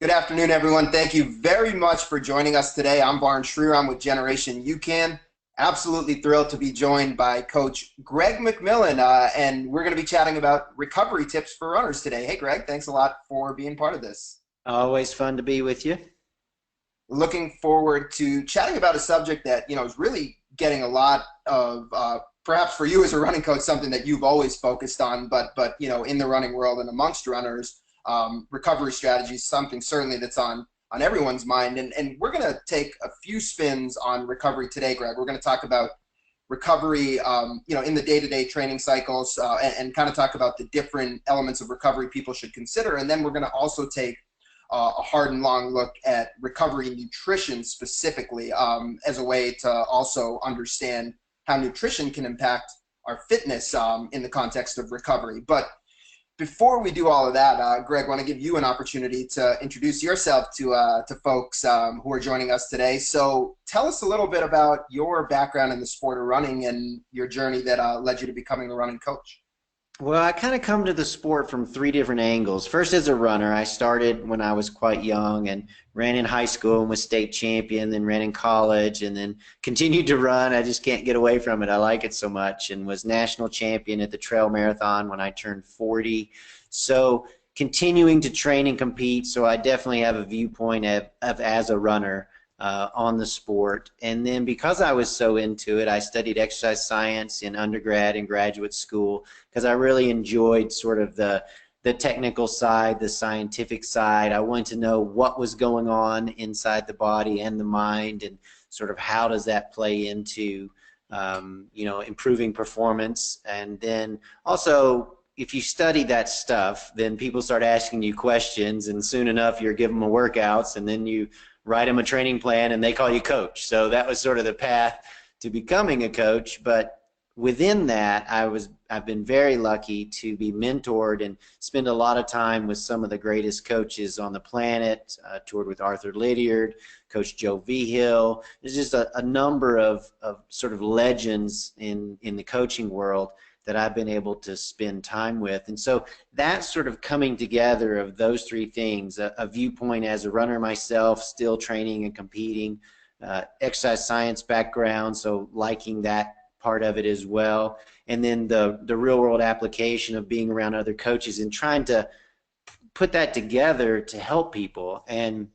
Good afternoon, everyone. Thank you very much for joining us today. I'm Varn Schreier. I'm with Generation UCAN. Absolutely thrilled to be joined by Coach Greg McMillan, and we're going to be chatting about recovery tips for runners today. Hey, Greg, thanks a lot for being part of this. Always fun to be with you. Looking forward to chatting about a subject that is really getting a lot of perhaps for you as a running coach, something that you've always focused on, but in the running world and amongst runners, recovery strategies, something certainly that's on everyone's mind. And we're going to take a few spins on recovery today, Greg. We're going to talk about recovery, in the day-to-day training cycles, and kind of talk about the different elements of recovery people should consider. And then we're going to also take a hard and long look at recovery nutrition specifically, as a way to also understand how nutrition can impact our fitness in the context of recovery. But before we do all of that, Greg, I want to give you an opportunity to introduce yourself to folks who are joining us today. So tell us a little bit about your background in the sport of running and your journey that led you to becoming a running coach. Well, I kind of come to the sport from three different angles. First, as a runner, I started when I was quite young and ran in high school and was state champion, then ran in college, and then continued to run. I just can't get away from it. I like it so much, and was national champion at the trail marathon when I turned 40. So continuing to train and compete, so I definitely have a viewpoint of as a runner on the sport. And then because I was so into it, I studied exercise science in undergrad and graduate school because I really enjoyed sort of the technical side, the scientific side. I wanted to know what was going on inside the body and the mind, and sort of how does that play into improving performance. And then also, if you study that stuff, then people start asking you questions, and soon enough you're giving them workouts, and then you write them a training plan and they call you coach. So that was sort of the path to becoming a coach. But within that, I've been very lucky to be mentored and spend a lot of time with some of the greatest coaches on the planet. Toured with Arthur Lydiard, Coach Joe Vigil. There's just a number of sort of legends in the coaching world that I've been able to spend time with. And so that sort of coming together of those three things, a viewpoint as a runner myself, still training and competing, exercise science background, so liking that part of it as well, and then the real world application of being around other coaches and trying to put that together to help people. And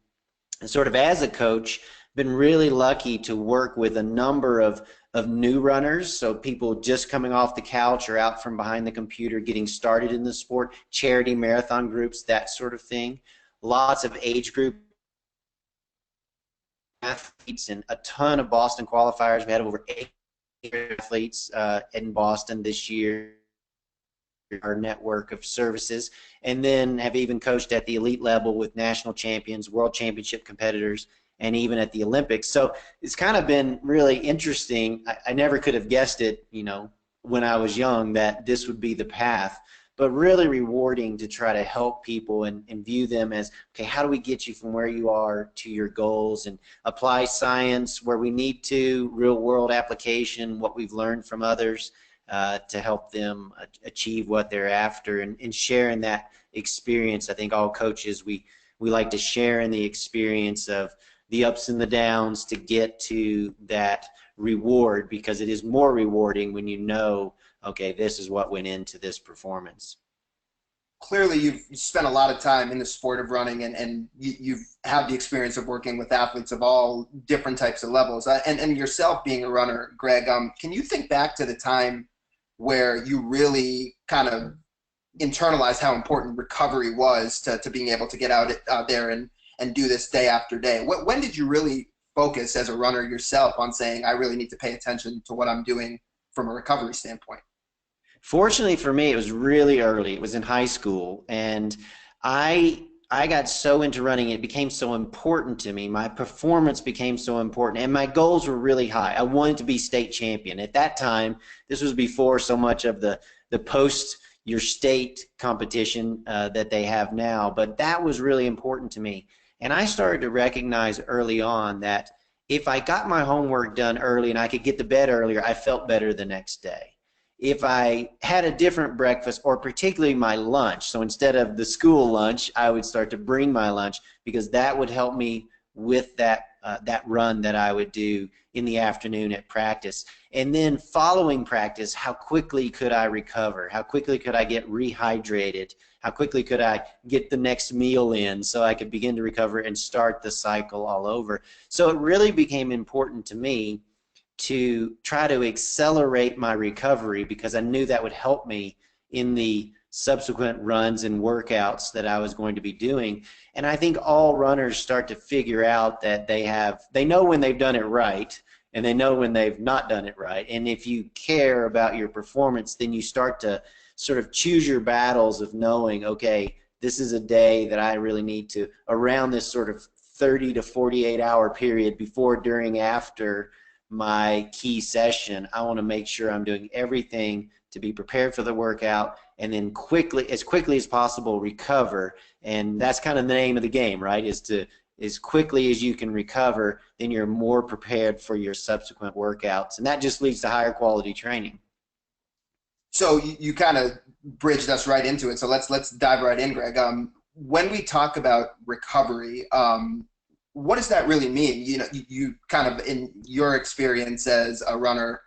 sort of as a coach, been really lucky to work with a number of new runners, so people just coming off the couch or out from behind the computer getting started in the sport, charity marathon groups, that sort of thing. Lots of age group athletes and a ton of Boston qualifiers. We had over 8 athletes in Boston this year, our network of services, and then have even coached at the elite level with national champions, world championship competitors, and even at the Olympics. So it's kind of been really interesting. I never could have guessed it, when I was young, that this would be the path, but really rewarding to try to help people and view them as, okay, how do we get you from where you are to your goals, and apply science where we need to, real world application, what we've learned from others, to help them achieve what they're after, and sharing that experience. I think all coaches, we like to share in the experience of the ups and the downs to get to that reward, because it is more rewarding when you know, okay, this is what went into this performance. Clearly, you've spent a lot of time in the sport of running, and you've had the experience of working with athletes of all different types of levels. And yourself being a runner, Greg, can you think back to the time where you really kind of internalized how important recovery was to being able to get out there and do this day after day? When did you really focus as a runner yourself on saying, I really need to pay attention to what I'm doing from a recovery standpoint? Fortunately for me, it was really early. It was in high school, and I got so into running, it became so important to me. My performance became so important, and my goals were really high. I wanted to be state champion. At that time, this was before so much of the post your state competition that they have now, but that was really important to me. And I started to recognize early on that if I got my homework done early and I could get to bed earlier, I felt better the next day. if I had a different breakfast, or particularly my lunch, so instead of the school lunch, I would start to bring my lunch, because that would help me with that run that I would do in the afternoon at practice. And then following practice, how quickly could I recover? How quickly could I get rehydrated? How quickly could I get the next meal in so I could begin to recover and start the cycle all over? So it really became important to me to try to accelerate my recovery, because I knew that would help me in the subsequent runs and workouts that I was going to be doing. And I think all runners start to figure out that they know when they've done it right, and they know when they've not done it right. And if you care about your performance, then you start to sort of choose your battles of knowing, okay, this is a day that I really need to, around this sort of 30 to 48 hour period before, during, after my key session, I want to make sure I'm doing everything to be prepared for the workout, and then as quickly as possible, recover. And that's kind of the name of the game, right? Is to, as quickly as you can recover, then you're more prepared for your subsequent workouts, and that just leads to higher quality training. So you kind of bridged us right into it. So let's dive right in, Greg. When we talk about recovery, what does that really mean? You know, you kind of, in your experience as a runner,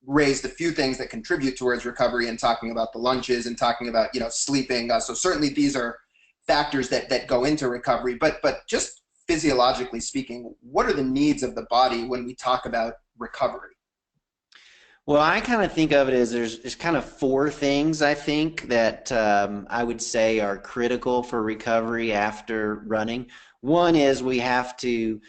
raised a few things that contribute towards recovery, and talking about the lunches and talking about, sleeping. So certainly these are factors that go into recovery, but just physiologically speaking, what are the needs of the body when we talk about recovery? Well, I kind of think of it as there's kind of four things, I think, that I would say are critical for recovery after running. One is we have to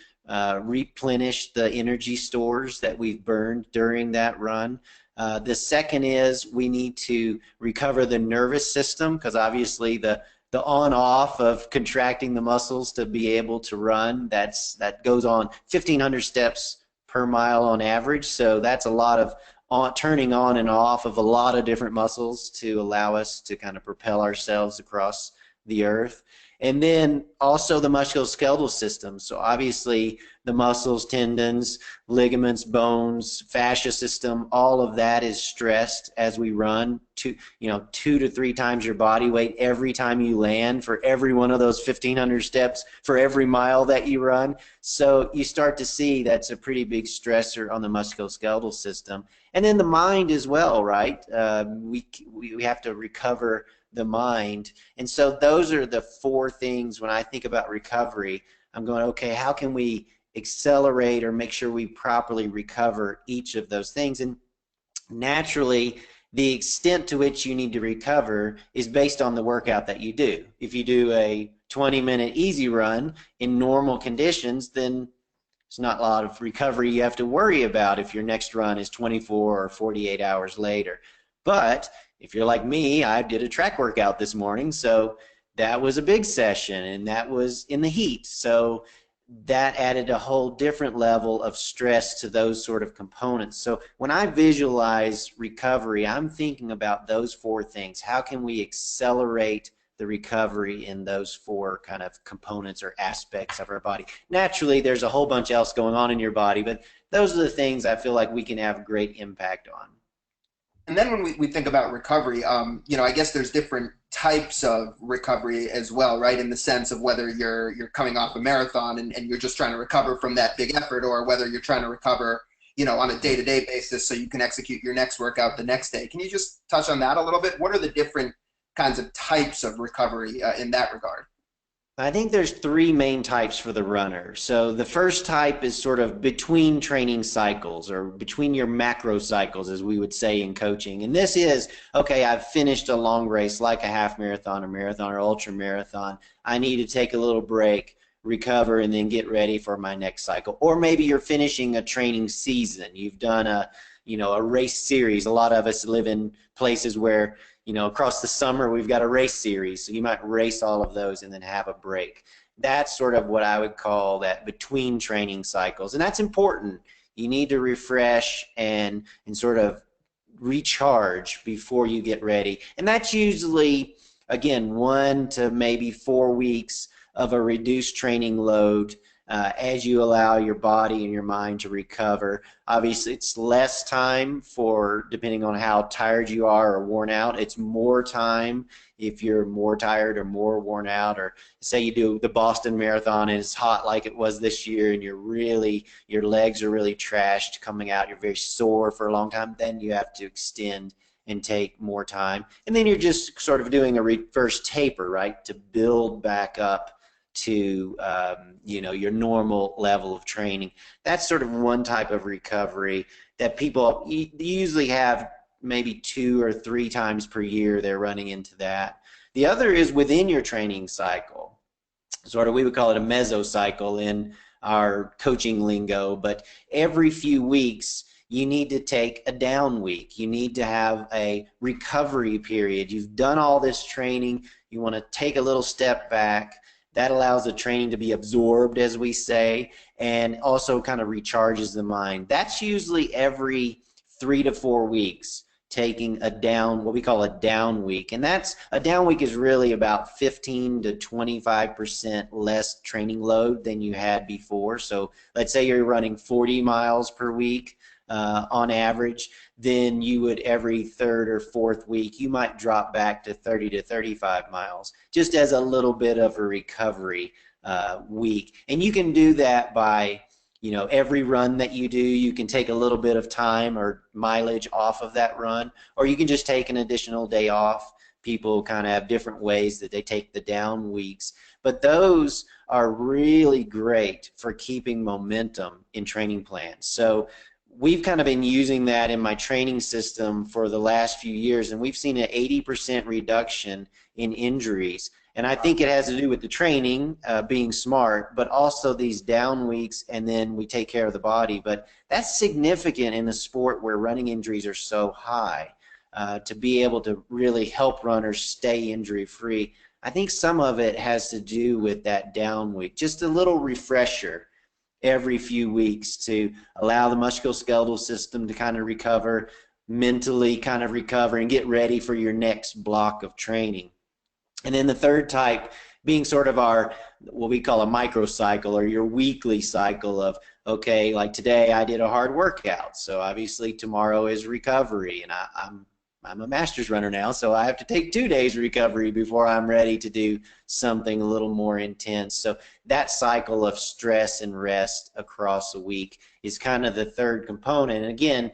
replenish the energy stores that we've burned during that run. The second is we need to recover the nervous system, because obviously the on-off of contracting the muscles to be able to run, that goes on 1,500 steps per mile on average. So that's a lot of turning on and off of a lot of different muscles to allow us to kind of propel ourselves across the earth. And then also the musculoskeletal system. So obviously the muscles, tendons, ligaments, bones, fascia system, all of that is stressed as we run. 2 to 3 times your body weight every time you land, for every one of those 1,500 steps, for every mile that you run. So you start to see that's a pretty big stressor on the musculoskeletal system. And then the mind as well, right? We have to recover the mind. And so those are the four things when I think about recovery. I'm going, okay, how can we accelerate or make sure we properly recover each of those things? And naturally, the extent to which you need to recover is based on the workout that you do. If you do a 20-minute easy run in normal conditions, then it's not a lot of recovery you have to worry about if your next run is 24 or 48 hours later. But if you're like me, I did a track workout this morning, so that was a big session, and that was in the heat. So that added a whole different level of stress to those sort of components. So when I visualize recovery, I'm thinking about those four things. How can we accelerate the recovery in those four kind of components or aspects of our body? Naturally, there's a whole bunch else going on in your body, but those are the things I feel like we can have great impact on. And then when we think about recovery, I guess there's different types of recovery as well, right? In the sense of whether you're coming off a marathon and you're just trying to recover from that big effort, or whether you're trying to recover, on a day-to-day basis so you can execute your next workout the next day. Can you just touch on that a little bit? What are the different kinds of types of recovery in that regard? I think there's 3 main types for the runner. So the first type is sort of between training cycles, or between your macro cycles, as we would say in coaching. And this is, okay, I've finished a long race like a half marathon or marathon or ultra marathon. I need to take a little break, recover, and then get ready for my next cycle. Or maybe you're finishing a training season. You've done a race series. A lot of us live in places where across the summer we've got a race series, so you might race all of those and then have a break. That's sort of what I would call that between training cycles, and that's important. You need to refresh and sort of recharge before you get ready, and that's usually, again, 1 to maybe 4 weeks of a reduced training load as you allow your body and your mind to recover. Obviously, it's less time for, depending on how tired you are or worn out, it's more time if you're more tired or more worn out, or say you do the Boston Marathon and it's hot like it was this year and your legs are really trashed coming out, you're very sore for a long time, then you have to extend and take more time. And then you're just sort of doing a reverse taper, right, to build back up to your normal level of training. That's sort of one type of recovery that people usually have maybe 2 or 3 times per year. They're running into that. The other is within your training cycle. Sort of, we would call it a mesocycle in our coaching lingo, but every few weeks you need to take a down week. You need to have a recovery period. You've done all this training. You want to take a little step back. That allows the training to be absorbed, as we say, and also kind of recharges the mind. That's usually every 3 to 4 weeks, taking a down, what we call a down week. And that's, a down week is really about 15 to 25% less training load than you had before. So let's say you're running 40 miles per week on average, then you would, every 3rd or 4th week, you might drop back to 30 to 35 miles, just as a little bit of a recovery week. And you can do that by, every run that you do, you can take a little bit of time or mileage off of that run, or you can just take an additional day off. People kind of have different ways that they take the down weeks, but those are really great for keeping momentum in training plans. So we've kind of been using that in my training system for the last few years, and we've seen an 80% reduction in injuries. And I think it has to do with the training, being smart, but also these down weeks, and then we take care of the body. But that's significant in a sport where running injuries are so high, to be able to really help runners stay injury-free. I think some of it has to do with that down week, just a little refresher every few weeks to allow the musculoskeletal system to kind of recover, mentally kind of recover, and get ready for your next block of training. And then the third type being sort of our, what we call a microcycle, or your weekly cycle of, okay, like today I did a hard workout, so obviously tomorrow is recovery, and I'm a master's runner now, so I have to take 2 days recovery before I'm ready to do something a little more intense. So that cycle of stress and rest across a week is kind of the third component. And again,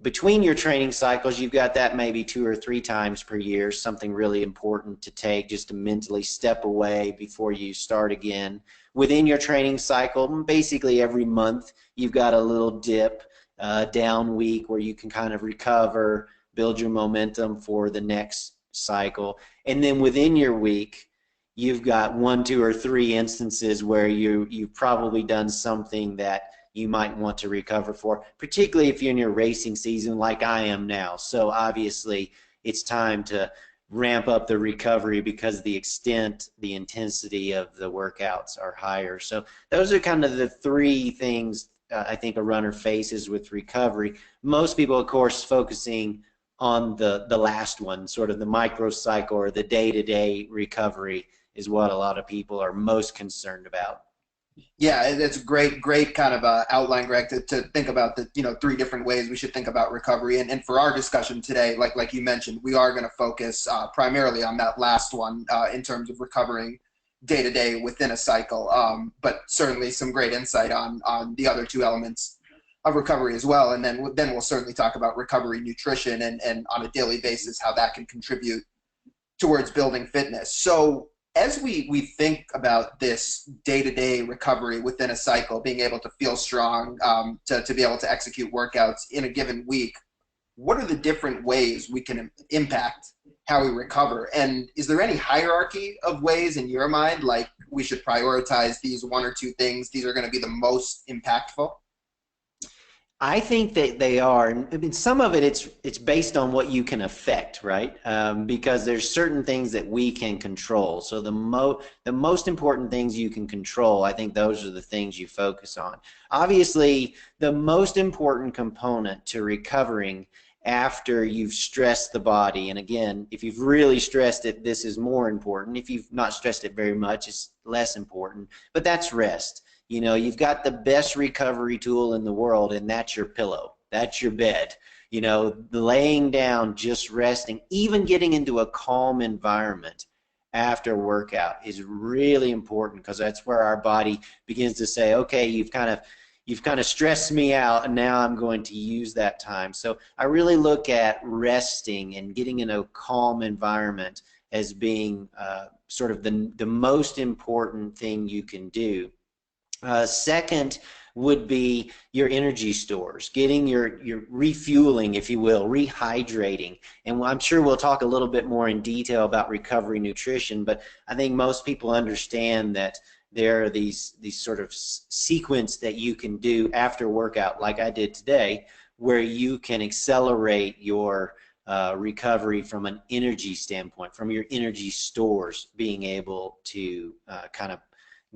between your training cycles, you've got that maybe 2 or 3 times per year, something really important to take just to mentally step away before you start again. Within your training cycle, basically every month, you've got a little dip, down week where you can kind of recover, build your momentum for the next cycle. And then within your week, you've got 1, 2, or 3 instances where you've probably done something that you might want to recover for, particularly if you're in your racing season like I am now. So obviously it's time to ramp up the recovery because the extent, the intensity of the workouts are higher. So those are kind of the 3 things I think a runner faces with recovery. Most people, of course, focusing on the last one, sort of the microcycle or the day-to-day recovery is what a lot of people are most concerned about. Yeah, it's a great kind of outline, Greg, to think about the 3 different ways we should think about recovery. And for our discussion today, like you mentioned, we are going to focus primarily on that last one in terms of recovering day to day within a cycle. But certainly some great insight on the other 2 elements of recovery as well. And then we'll certainly talk about recovery nutrition and on a daily basis how that can contribute towards building fitness. So as we think about this day-to-day recovery within a cycle, being able to feel strong, to be able to execute workouts in a given week, what are the different ways we can impact how we recover? And is there any hierarchy of ways in your mind, like we should prioritize these 1 or 2 things, these are going to be the most impactful? I think that they are. I mean, some of it it's based on what you can affect, right? Because there's certain things that we can control. So the most important things you can control, I think those are the things you focus on. Obviously, the most important component to recovering after you've stressed the body, and again, if you've really stressed it, this is more important. If you've not stressed it very much, it's less important. But that's rest. You know, you've got the best recovery tool in the world, and that's your pillow. That's your bed. You know, laying down, just resting, even getting into a calm environment after workout is really important, because that's where our body begins to say, okay, you've kind of stressed me out, and now I'm going to use that time. So I really look at resting and getting in a calm environment as being sort of the most important thing you can do. Second would be your energy stores, getting your refueling, if you will, rehydrating. And I'm sure we'll talk a little bit more in detail about recovery nutrition, but I think most people understand that there are these sort of sequence that you can do after workout, like I did today, where you can accelerate your recovery from an energy standpoint, from your energy stores, being able to kind of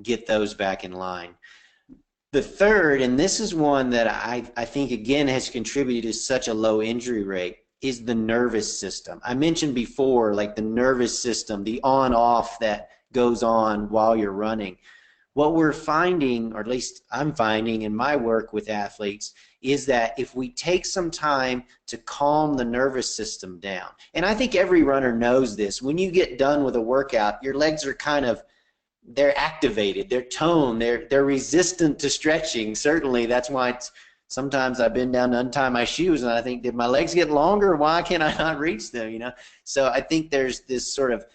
get those back in line. The third, and this is one that I think again has contributed to such a low injury rate, is the nervous system. I mentioned before, like the nervous system, the on-off that goes on while you're running. What we're finding, or at least I'm finding in my work with athletes, is that if we take some time to calm the nervous system down, and I think every runner knows this, when you get done with a workout, your legs are kind of, they're activated, they're toned, they're resistant to stretching. Certainly, that's why sometimes I bend down to untie my shoes and I think, did my legs get longer? Why can I not reach them? You know, so I think there's this sort of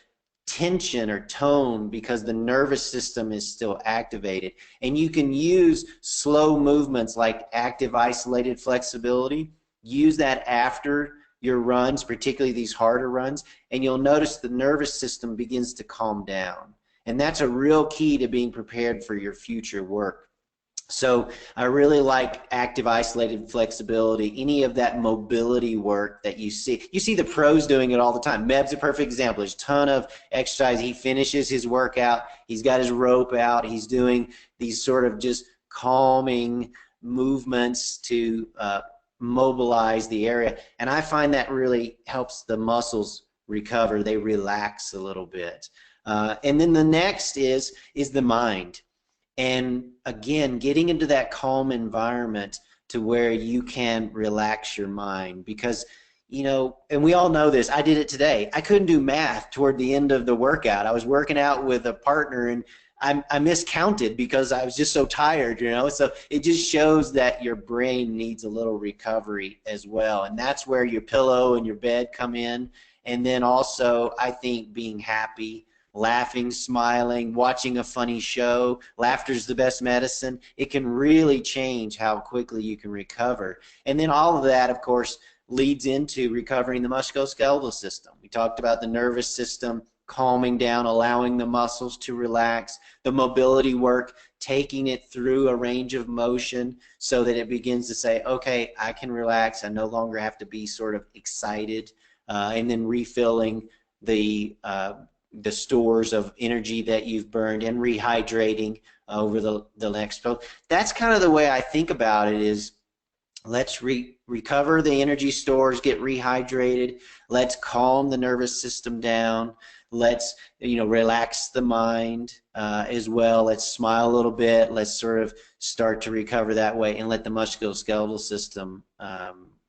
tension or tone because the nervous system is still activated. And you can use slow movements like active isolated flexibility. Use that after your runs, particularly these harder runs, and you'll notice the nervous system begins to calm down. And that's a real key to being prepared for your future work. So I really like active isolated flexibility, any of that mobility work that you see. You see the pros doing it all the time. Meb's a perfect example. There's a ton of exercise. He finishes his workout. He's got his rope out. He's doing these sort of just calming movements to mobilize the area. And I find that really helps the muscles recover. They relax a little bit. And then the next is the mind. And again, getting into that calm environment to where you can relax your mind, because, you know, and we all know this, I did it today. I couldn't do math toward the end of the workout. I was working out with a partner and I miscounted because I was just so tired, you know. So it just shows that your brain needs a little recovery as well. And that's where your pillow and your bed come in. And then also, I think being happy, laughing, smiling, watching a funny show. Laughter's the best medicine. It can really change how quickly you can recover. And then all of that, of course, leads into recovering the musculoskeletal system. We talked about the nervous system calming down, allowing the muscles to relax, the mobility work, taking it through a range of motion so that it begins to say, okay, I can relax. I no longer have to be sort of excited, and then refilling the stores of energy that you've burned and rehydrating over the next. So that's kind of the way I think about it, is let's recover the energy stores, get rehydrated, let's calm the nervous system down, let's, you know, relax the mind as well, let's smile a little bit, let's sort of start to recover that way, and let the musculoskeletal system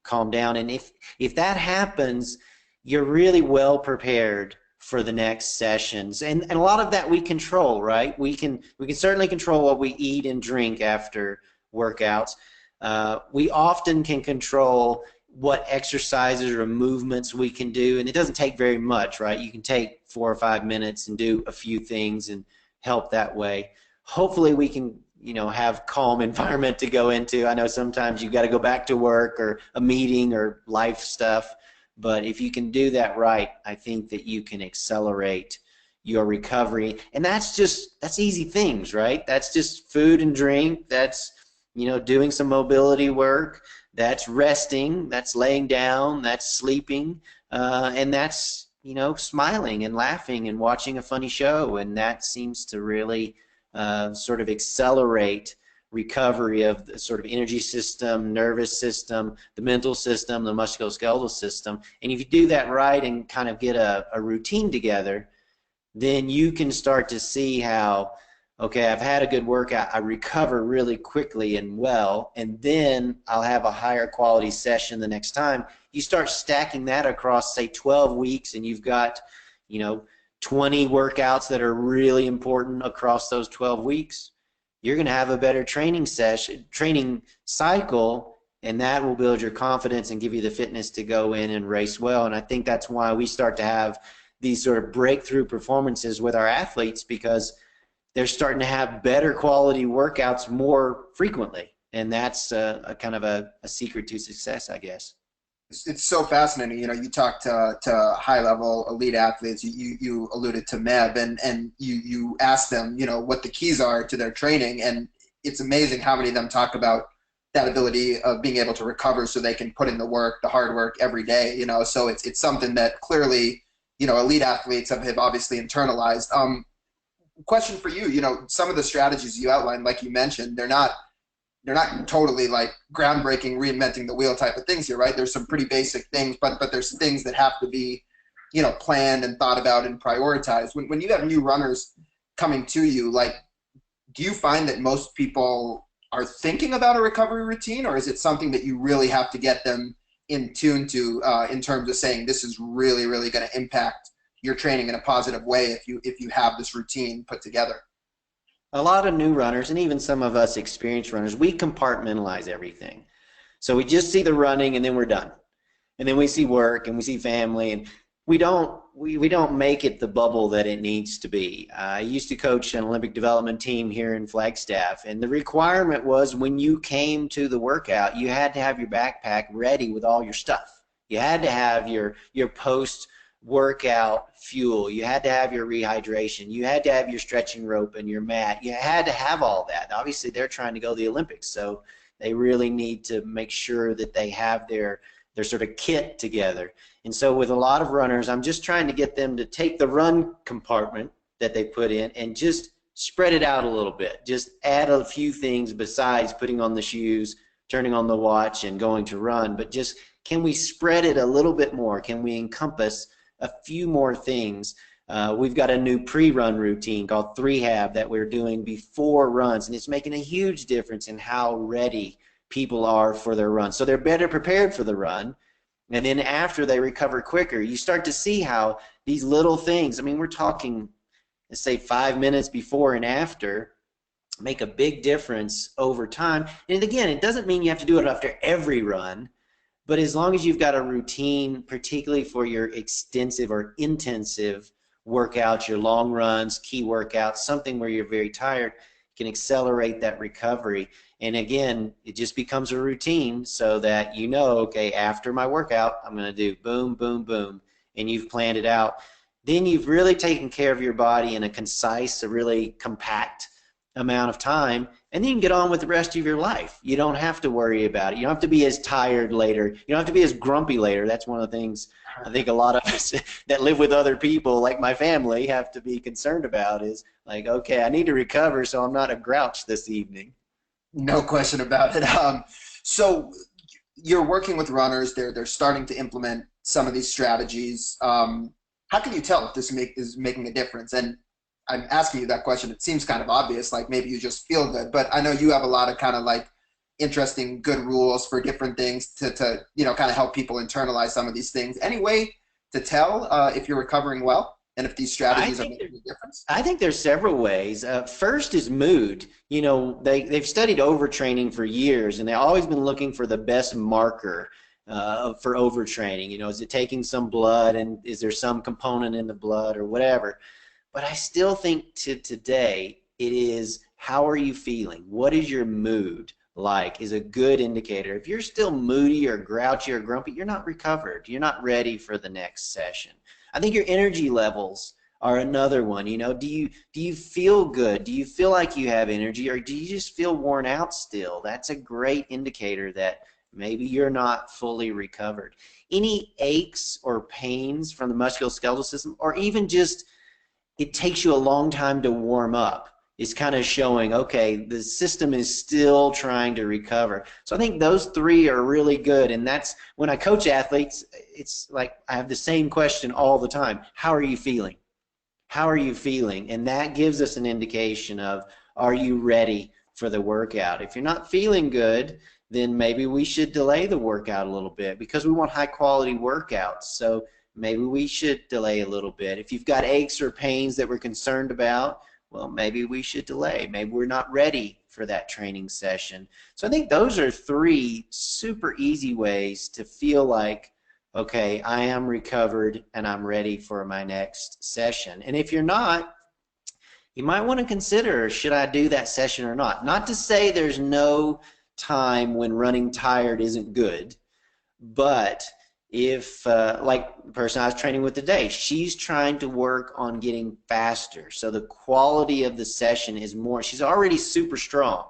calm down. And if that happens, you're really well prepared for the next sessions. And a lot of that we control, right? We can certainly control what we eat and drink after workouts. We often can control what exercises or movements we can do, and it doesn't take very much, right? You can take 4 or 5 minutes and do a few things and help that way. Hopefully we can, you know, have calm environment to go into. I know sometimes you've got to go back to work or a meeting or life stuff. But if you can do that right, I think that you can accelerate your recovery. And that's easy things, right? That's just food and drink. That's, you know, doing some mobility work. That's resting. That's laying down. That's sleeping. And that's, you know, smiling and laughing and watching a funny show. And that seems to really sort of accelerate recovery of the sort of energy system, nervous system, the mental system, the musculoskeletal system. And if you do that right and kind of get a routine together, then you can start to see how, okay, I've had a good workout, I recover really quickly and well, and then I'll have a higher quality session the next time. You start stacking that across, say, 12 weeks, and you've got, you know, 20 workouts that are really important across those 12 weeks. You're going to have a better training cycle, and that will build your confidence and give you the fitness to go in and race well. And I think that's why we start to have these sort of breakthrough performances with our athletes, because they're starting to have better quality workouts more frequently. And that's a kind of a secret to success, I guess. It's so fascinating. You know, you talk to high level elite athletes. You alluded to Meb, and you ask them, you know, what the keys are to their training, and it's amazing how many of them talk about that ability of being able to recover so they can put in the work, the hard work every day. You know, so it's something that clearly, you know, elite athletes have obviously internalized. Question for you, you know, some of the strategies you outlined, like you mentioned, they're not totally like groundbreaking, reinventing the wheel type of things here, right? There's some pretty basic things, but there's things that have to be, you know, planned and thought about and prioritized. When you have new runners coming to you, like, do you find that most people are thinking about a recovery routine, or is it something that you really have to get them in tune to in terms of saying this is really, really going to impact your training in a positive way if you have this routine put together? A lot of new runners, and even some of us experienced runners, we compartmentalize everything. So we just see the running and then we're done. And then we see work and we see family, and we don't make it the bubble that it needs to be. I used to coach an Olympic development team here in Flagstaff, and the requirement was when you came to the workout, you had to have your backpack ready with all your stuff. You had to have your post workout fuel. You had to have your rehydration. You had to have your stretching rope and your mat. You had to have all that. Obviously, they're trying to go to the Olympics, so they really need to make sure that they have their sort of kit together. And so with a lot of runners, I'm just trying to get them to take the run compartment that they put in and just spread it out a little bit. Just add a few things besides putting on the shoes, turning on the watch, and going to run. But just, can we spread it a little bit more? Can we encompass a few more things? We've got a new pre-run routine called 3-Hab that we're doing before runs, and it's making a huge difference in how ready people are for their run. So they're better prepared for the run, and then after they recover quicker. You start to see how these little things, I mean, we're talking, let's say 5 minutes before and after, make a big difference over time. And again, it doesn't mean you have to do it after every run, but as long as you've got a routine, particularly for your extensive or intensive workouts, your long runs, key workouts, something where you're very tired, can accelerate that recovery. And again, it just becomes a routine so that you know, okay, after my workout, I'm going to do boom, boom, boom, and you've planned it out. Then you've really taken care of your body in a concise, a really compact amount of time, and then you can get on with the rest of your life. You don't have to worry about it. You don't have to be as tired later. You don't have to be as grumpy later. That's one of the things I think a lot of us that live with other people, like my family, have to be concerned about, is like, okay, I need to recover so I'm not a grouch this evening. No question about it. So you're working with runners. They're starting to implement some of these strategies. How can you tell if this is making a difference? And I'm asking you that question. It seems kind of obvious, like maybe you just feel good, but I know you have a lot of kind of like interesting good rules for different things to you know, kind of help people internalize some of these things. Any way to tell if you're recovering well and if these strategies are making a difference? I think there's several ways. First is mood. You know, they've studied overtraining for years, and they've always been looking for the best marker for overtraining. You know, is it taking some blood, and is there some component in the blood or whatever? But I still think to today, it is, how are you feeling? What is your mood like, is a good indicator. If you're still moody or grouchy or grumpy, you're not recovered. You're not ready for the next session. I think your energy levels are another one. You know, do you feel good? Do you feel like you have energy, or do you just feel worn out still? That's a great indicator that maybe you're not fully recovered. Any aches or pains from the musculoskeletal system, or even just it takes you a long time to warm up, is kind of showing, okay, the system is still trying to recover. So I think those three are really good, and that's when I coach athletes, it's like I have the same question all the time. How are you feeling? how are you feeling? And that gives us an indication of, are you ready for the workout? If you're not feeling good, then maybe we should delay the workout a little bit, because we want high quality workouts. So maybe we should delay a little bit. If you've got aches or pains that we're concerned about, well, maybe we should delay. Maybe we're not ready for that training session. So I think those are three super easy ways to feel like, okay, I am recovered and I'm ready for my next session. And if you're not, you might want to consider, should I do that session or not? Not to say there's no time when running tired isn't good, but if, like the person I was training with today, she's trying to work on getting faster. So the quality of the session is more, she's already super strong.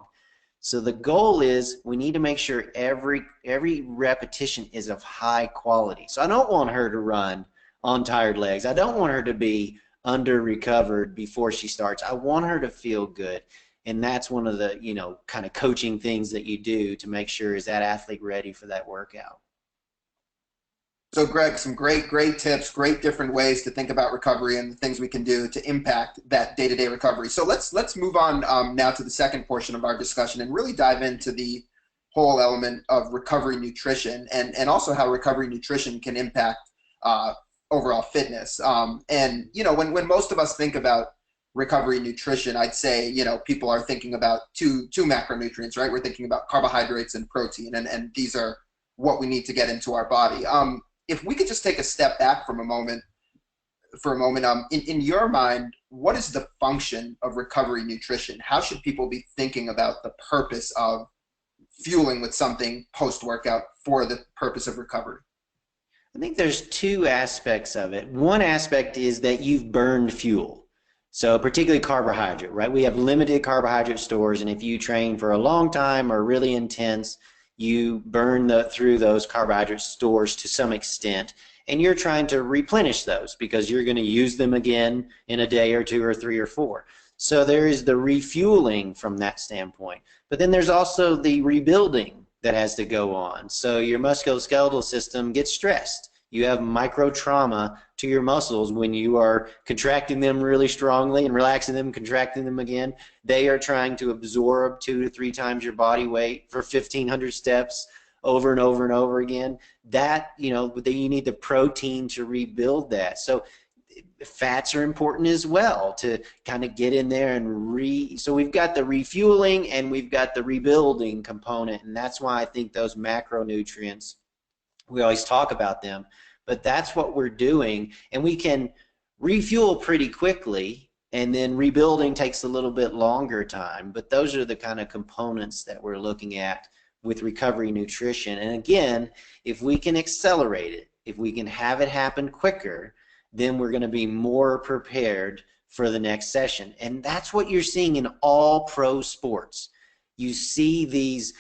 So the goal is we need to make sure every repetition is of high quality. So I don't want her to run on tired legs. I don't want her to be under recovered before she starts. I want her to feel good. And that's one of the, you know, kind of coaching things that you do to make sure, is that athlete ready for that workout. So Greg, some great tips, great different ways to think about recovery and the things we can do to impact that day-to-day recovery. So let's move on now to the second portion of our discussion and really dive into the whole element of recovery nutrition, and also how recovery nutrition can impact overall fitness. And you know, when most of us think about recovery nutrition, I'd say, you know, people are thinking about two macronutrients, right? We're thinking about carbohydrates and protein, and these are what we need to get into our body. If we could just take a step back for a moment, in your mind, what is the function of recovery nutrition? How should people be thinking about the purpose of fueling with something post-workout for the purpose of recovery? I think there's two aspects of it. One aspect is that you've burned fuel. So particularly carbohydrate, right? We have limited carbohydrate stores, and if you train for a long time or really intense, you burn through those carbohydrate stores to some extent, and you're trying to replenish those because you're going to use them again in a day or two or three or four. So there is the refueling from that standpoint. But then there's also the rebuilding that has to go on. So your musculoskeletal system gets stressed. You have micro trauma to your muscles when you are contracting them really strongly and relaxing them, contracting them again. They are trying to absorb 2 to 3 times your body weight for 1,500 steps over and over and over again. That, you know, you need the protein to rebuild that. So fats are important as well to kind of get in there and so we've got the refueling and we've got the rebuilding component, and that's why I think those macronutrients, we always talk about them, but that's what we're doing. And we can refuel pretty quickly, and then rebuilding takes a little bit longer time. But those are the kind of components that we're looking at with recovery nutrition. And again, if we can accelerate it, if we can have it happen quicker, then we're going to be more prepared for the next session. And that's what you're seeing in all pro sports. You see these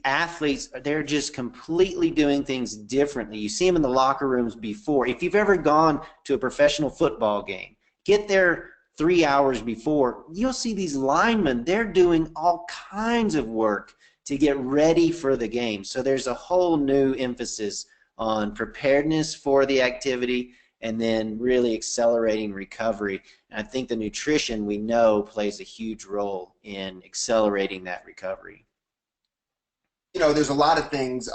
athletes, they're just completely doing things differently. You see them in the locker rooms before. If you've ever gone to a professional football game, get there 3 hours before, you'll see these linemen, they're doing all kinds of work to get ready for the game. So there's a whole new emphasis on preparedness for the activity and then really accelerating recovery. And I think the nutrition, we know, plays a huge role in accelerating that recovery. You know, there's a lot of things,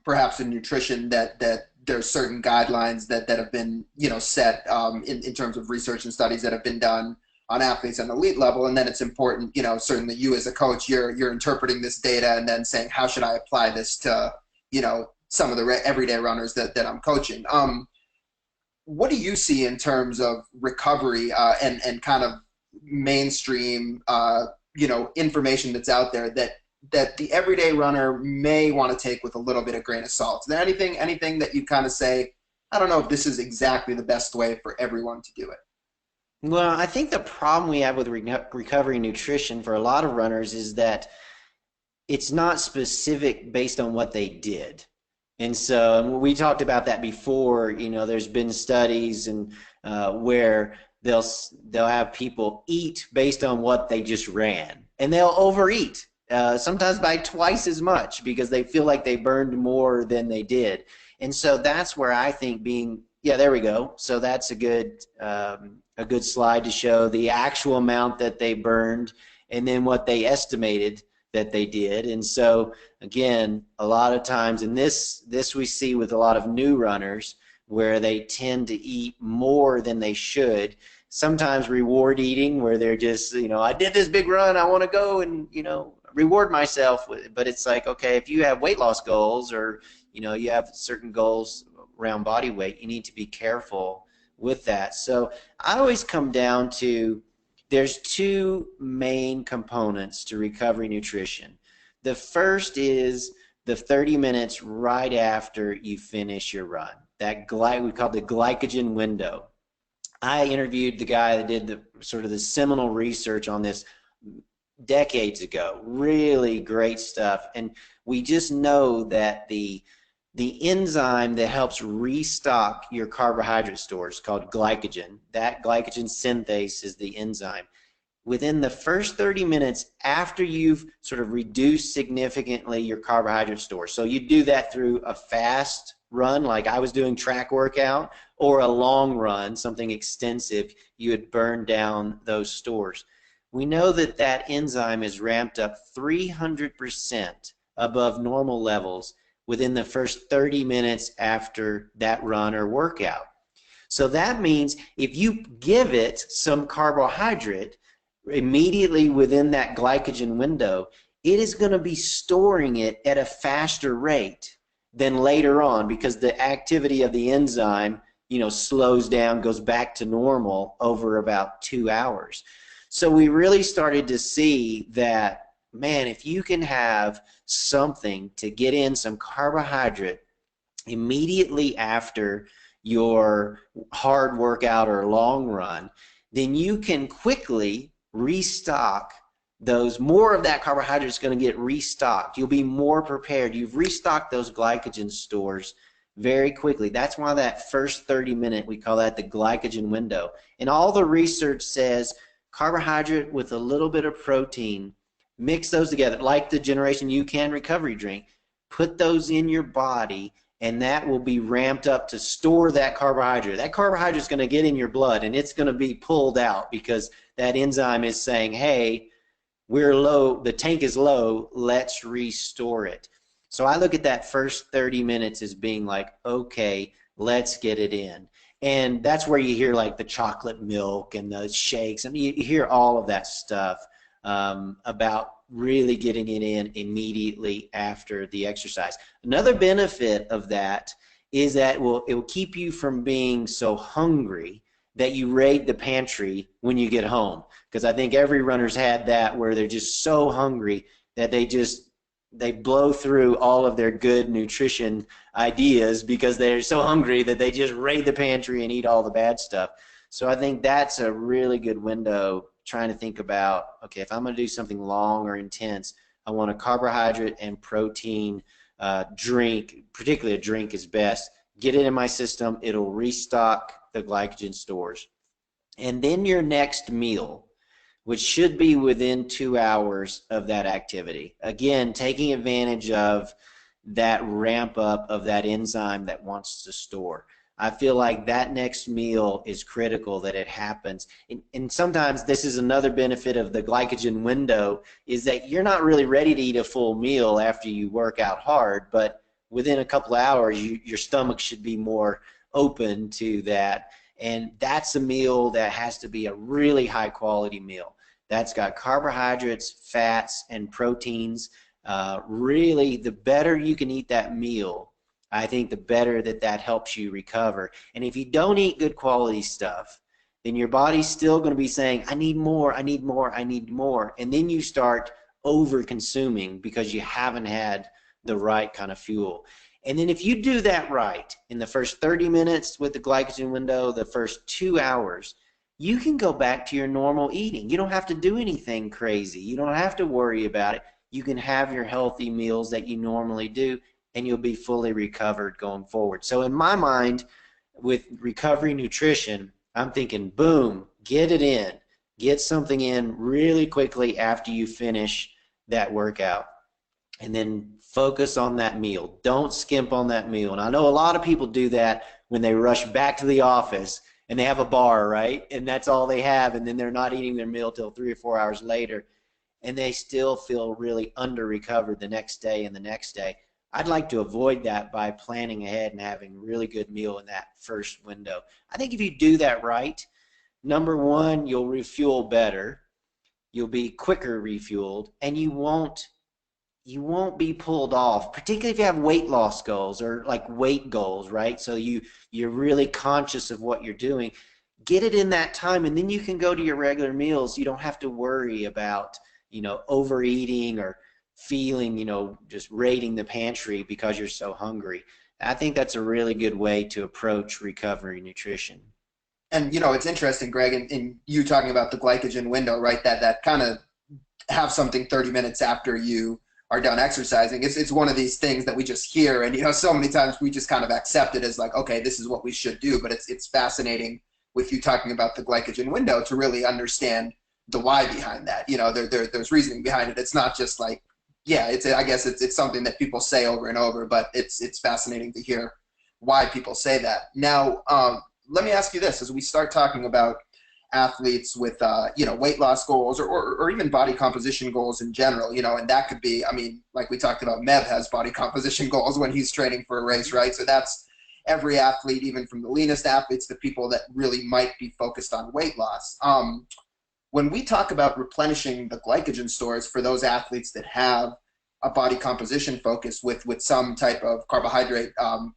perhaps in nutrition, that there's certain guidelines that have been, you know, set in terms of research and studies that have been done on athletes on the elite level. And then it's important, you know, certainly you as a coach, you're interpreting this data and then saying, how should I apply this to, you know, some of the everyday runners that I'm coaching? What do you see in terms of recovery and kind of mainstream, you know, information that's out there that the everyday runner may want to take with a little bit of grain of salt? Is there anything that you kind of say, I don't know if this is exactly the best way for everyone to do it? Well, I think the problem we have with recovery nutrition for a lot of runners is that it's not specific based on what they did. And so we talked about that before. You know, there's been studies and where they'll have people eat based on what they just ran, and they'll overeat, sometimes by twice as much because they feel like they burned more than they did. And so that's where I think being Yeah, there we go. So that's a good slide to show the actual amount that they burned and then what they estimated that they did. And so again, a lot of times, and this we see with a lot of new runners where they tend to eat more than they should. Sometimes reward eating where they're just, I did this big run, I want to go and, reward myself with, but it's like, okay, if you have weight loss goals or, you have certain goals around body weight, you need to be careful with that. So I always come down to there's two main components to recovery nutrition. The first is the 30 minutes right after you finish your run. That we call the glycogen window. I interviewed the guy that did the sort of the seminal research on this decades ago. Really great stuff. And we just know that the enzyme that helps restock your carbohydrate stores called glycogen, that glycogen synthase is the enzyme. Within the first 30 minutes after you've sort of reduced significantly your carbohydrate store, so you do that through a fast run like I was doing track workout or a long run, something extensive, you would burn down those stores. We know that that enzyme is ramped up 300% above normal levels within the first 30 minutes after that run or workout. So that means if you give it some carbohydrate immediately within that glycogen window, it is going to be storing it at a faster rate than later on because the activity of the enzyme, slows down, goes back to normal over about 2 hours. So we really started to see that, man, if you can have something to get in some carbohydrate immediately after your hard workout or long run, then you can quickly restock those. More of that carbohydrate is going to get restocked. You'll be more prepared. You've restocked those glycogen stores very quickly. That's why that first 30-minute, we call that the glycogen window. And all the research says carbohydrate with a little bit of protein, mix those together like the Generation UCAN recovery drink. Put those in your body and that will be ramped up to store that carbohydrate. That carbohydrate is going to get in your blood and it's going to be pulled out because that enzyme is saying, hey, we're low, the tank is low, let's restore it. So I look at that first 30 minutes as being like, okay, let's get it in. And that's where you hear like the chocolate milk and the shakes. I mean, you hear all of that stuff about really getting it in immediately after the exercise. Another benefit of that is that it will keep you from being so hungry that you raid the pantry when you get home. Because I think every runner's had that where they're just so hungry that they blow through all of their good nutrition ideas because they're so hungry that they just raid the pantry and eat all the bad stuff. So I think that's a really good window, trying to think about, okay, if I'm going to do something long or intense, I want a carbohydrate and protein drink, particularly a drink is best. Get it in my system, it'll restock the glycogen stores. And then your next meal, which should be within 2 hours of that activity. Again, taking advantage of that ramp up of that enzyme that wants to store. I feel like that next meal is critical that it happens. And sometimes this is another benefit of the glycogen window is that you're not really ready to eat a full meal after you work out hard, but within a couple of hours, your stomach should be more open to that. And that's a meal that has to be a really high quality meal. That's got carbohydrates, fats, and proteins. Really, the better you can eat that meal, I think the better that helps you recover. And if you don't eat good quality stuff, then your body's still going to be saying, I need more, I need more, I need more. And then you start over consuming because you haven't had the right kind of fuel. And then if you do that right in the first 30 minutes with the glycogen window, the first 2 hours, you can go back to your normal eating. You don't have to do anything crazy. You don't have to worry about it. You can have your healthy meals that you normally do, and you'll be fully recovered going forward. So in my mind, with recovery nutrition, I'm thinking, boom, get it in. Get something in really quickly after you finish that workout. And then focus on that meal. Don't skimp on that meal. And I know a lot of people do that when they rush back to the office and they have a bar, right? And that's all they have, and then they're not eating their meal till 3 or 4 hours later, and they still feel really under recovered the next day and the next day. I'd like to avoid that by planning ahead and having a really good meal in that first window. I think if you do that right, number one, you'll refuel better, you'll be quicker refueled, and you won't be pulled off, particularly if you have weight loss goals or like weight goals, right? So you're really conscious of what you're doing. Get it in that time, and then you can go to your regular meals. You don't have to worry about, overeating or feeling, just raiding the pantry because you're so hungry. I think that's a really good way to approach recovery nutrition. And it's interesting, Greg, in you talking about the glycogen window, right? That kind of have something 30 minutes after you are done exercising. It's one of these things that we just hear, and so many times we just kind of accept it as like, okay, this is what we should do. But it's fascinating with you talking about the glycogen window to really understand the why behind that. There's reasoning behind it. It's not just like, yeah, I guess it's something that people say over and over, but it's fascinating to hear why people say that. Now, let me ask you this: as we start talking about athletes with weight loss goals or even body composition goals in general, and that could be, I mean, like we talked about, Mev has body composition goals when he's training for a race, right? So that's every athlete, even from the leanest athletes to people that really might be focused on weight loss. When we talk about replenishing the glycogen stores for those athletes that have a body composition focus with some type of carbohydrate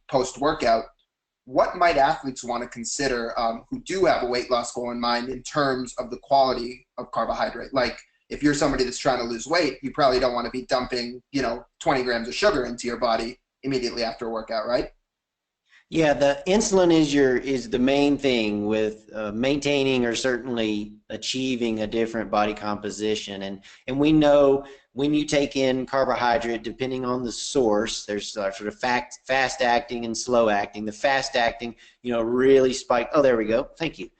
post-workout, what might athletes want to consider who do have a weight loss goal in mind in terms of the quality of carbohydrate? Like, if you're somebody that's trying to lose weight, you probably don't want to be dumping, 20 grams of sugar into your body immediately after a workout, right? Yeah, the insulin is the main thing with maintaining or certainly achieving a different body composition, and we know when you take in carbohydrate, depending on the source, there's sort of fast acting and slow acting. The fast acting, really spike. Oh, there we go. Thank you.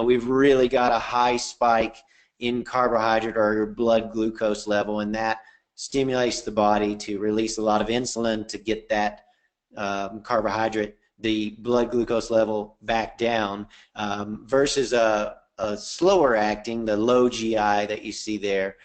We've really got a high spike in carbohydrate or your blood glucose level, and that stimulates the body to release a lot of insulin to get that carbohydrate, the blood glucose level back down, versus a slower acting, the low GI that you see there,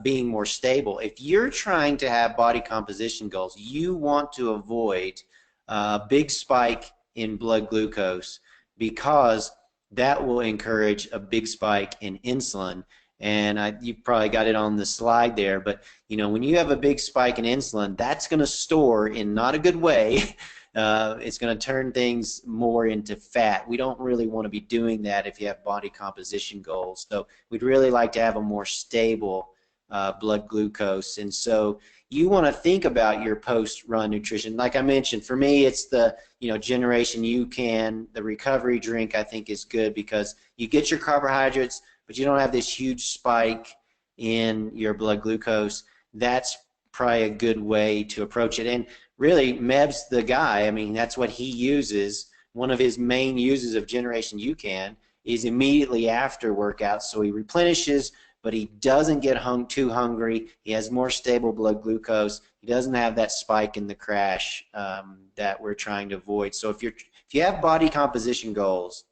being more stable. If you're trying to have body composition goals, you want to avoid a big spike in blood glucose because that will encourage a big spike in insulin. And you probably got it on the slide there, but when you have a big spike in insulin, that's going to store in not a good way. It's going to turn things more into fat. We don't really want to be doing that if you have body composition goals. So we'd really like to have a more stable blood glucose. And so you want to think about your post-run nutrition. Like I mentioned, for me, it's the Generation UCAN. The recovery drink I think is good because you get your carbohydrates, but you don't have this huge spike in your blood glucose. That's probably a good way to approach it. And really, Meb's the guy. I mean, that's what he uses. One of his main uses of Generation UCAN is immediately after workouts. So he replenishes, but he doesn't get too hungry. He has more stable blood glucose. He doesn't have that spike in the crash that we're trying to avoid. So if you have body composition goals,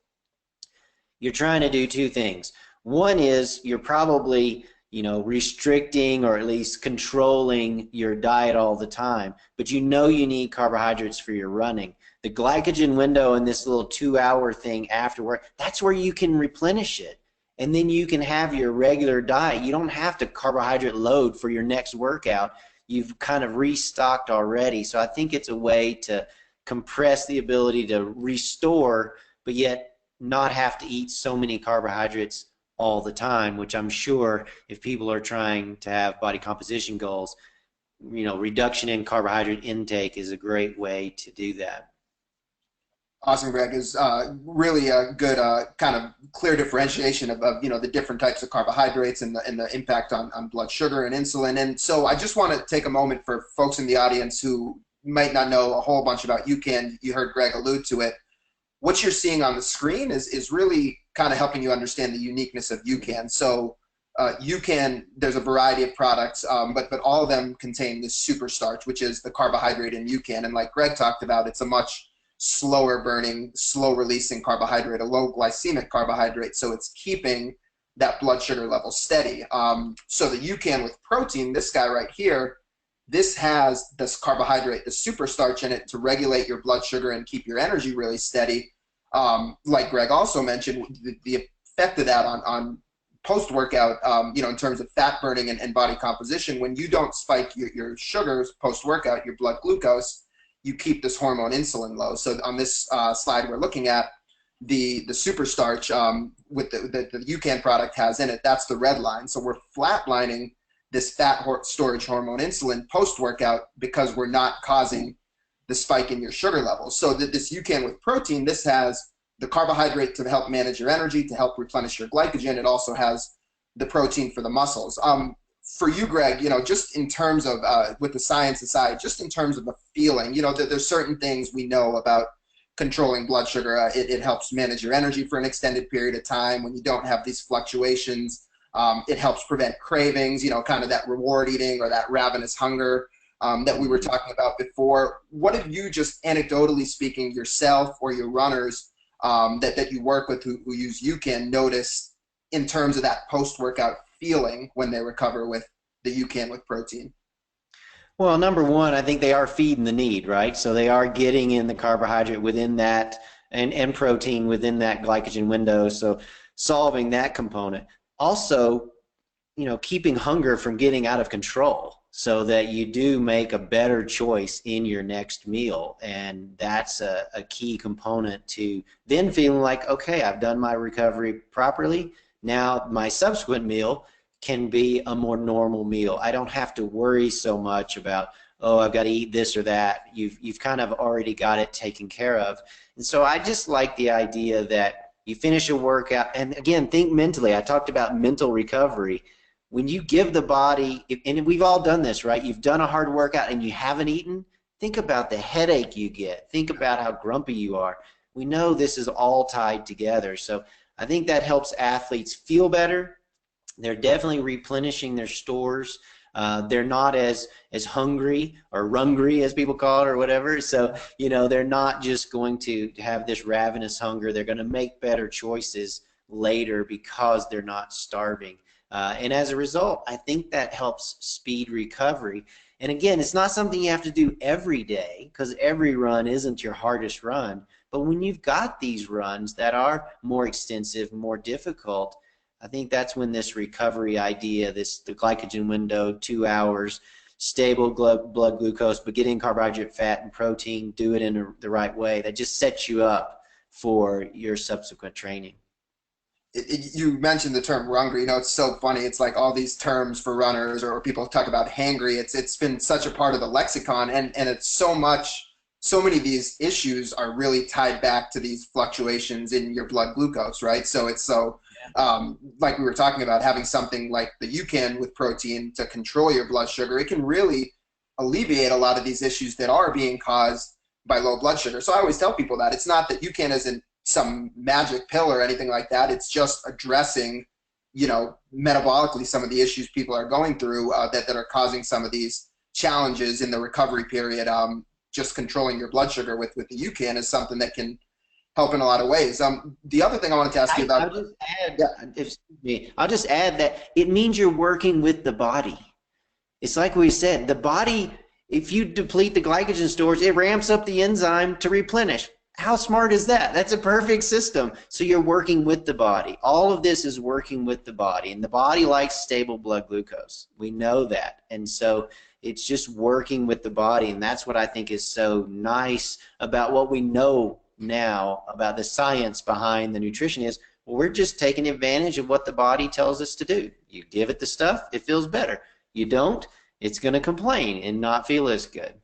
you're trying to do two things. One is you're probably restricting or at least controlling your diet all the time, but you need carbohydrates for your running. The glycogen window in this little 2-hour thing after work, that's where you can replenish it. And then you can have your regular diet. You don't have to carbohydrate load for your next workout. You've kind of restocked already. So I think it's a way to compress the ability to restore, but yet not have to eat so many carbohydrates all the time, which I'm sure if people are trying to have body composition goals, reduction in carbohydrate intake is a great way to do that. Awesome, Greg. Is really a good kind of clear differentiation of the different types of carbohydrates and the impact on blood sugar and insulin. And so I just want to take a moment for folks in the audience who might not know a whole bunch about UCAN. You heard Greg allude to it. What you're seeing on the screen is really kind of helping you understand the uniqueness of UCAN. So UCAN, there's a variety of products, but all of them contain this super starch, which is the carbohydrate in UCAN. And like Greg talked about, it's a much slower burning, slow releasing carbohydrate, a low glycemic carbohydrate. So it's keeping that blood sugar level steady. So the UCAN with protein, this guy right here, this has this carbohydrate, the superstarch in it to regulate your blood sugar and keep your energy really steady. Like Greg also mentioned, the effect of that on post-workout, in terms of fat burning and body composition, when you don't spike your sugars post-workout, your blood glucose, you keep this hormone insulin low. So on this slide we're looking at, the superstarch with the UCAN product has in it, that's the red line. So we're flatlining this fat storage hormone insulin post-workout because we're not causing the spike in your sugar levels. So that this UCAN with protein, this has the carbohydrate to help manage your energy, to help replenish your glycogen. It also has the protein for the muscles. For you, Greg, just in terms of, with the science aside, just in terms of the feeling, there's certain things we know about controlling blood sugar. It helps manage your energy for an extended period of time when you don't have these fluctuations. It helps prevent cravings, kind of that reward eating or that ravenous hunger that we were talking about before. What have you, just anecdotally speaking, yourself or your runners that you work with who use UCAN notice in terms of that post-workout feeling when they recover with the UCAN with protein? Well, number one, I think they are feeding the need, right? So they are getting in the carbohydrate within that and protein within that glycogen window. So solving that component. Also, keeping hunger from getting out of control so that you do make a better choice in your next meal. And that's a key component to then feeling like, okay, I've done my recovery properly. Now my subsequent meal can be a more normal meal. I don't have to worry so much about, oh, I've got to eat this or that. You've kind of already got it taken care of. And so I just like the idea that you finish a workout, and again, think mentally. I talked about mental recovery. When you give the body, and we've all done this, right? You've done a hard workout and you haven't eaten. Think about the headache you get. Think about how grumpy you are. We know this is all tied together. So I think that helps athletes feel better. They're definitely replenishing their stores. They're not as hungry or rungry, as people call it, or whatever. So, they're not just going to have this ravenous hunger. They're going to make better choices later because they're not starving. And as a result, I think that helps speed recovery. And again, it's not something you have to do every day because every run isn't your hardest run. But when you've got these runs that are more extensive, more difficult, I think that's when this recovery idea, the glycogen window, 2 hours, stable blood glucose, but getting carbohydrate, fat, and protein, do it in the right way. That just sets you up for your subsequent training. You mentioned the term hungry. It's so funny. It's like all these terms for runners, or people talk about hangry. It's been such a part of the lexicon, and it's so many of these issues are really tied back to these fluctuations in your blood glucose, right? So it's like we were talking about, having something like the UCAN with protein to control your blood sugar, it can really alleviate a lot of these issues that are being caused by low blood sugar. So I always tell people that it's not that UCAN isn't some magic pill or anything like that. It's just addressing, metabolically some of the issues people are going through that are causing some of these challenges in the recovery period. Just controlling your blood sugar with the UCAN is something that can help in a lot of ways. The other thing I wanted to ask you about. I'll just add that it means you're working with the body. It's like we said, the body, if you deplete the glycogen stores, it ramps up the enzyme to replenish. How smart is that? That's a perfect system. So you're working with the body. All of this is working with the body, and the body likes stable blood glucose. We know that. And so it's just working with the body, and that's what I think is so nice about what we know now about the science behind the nutrition is, well, we're just taking advantage of what the body tells us to do. You give it the stuff, it feels better. You don't, it's going to complain and not feel as good.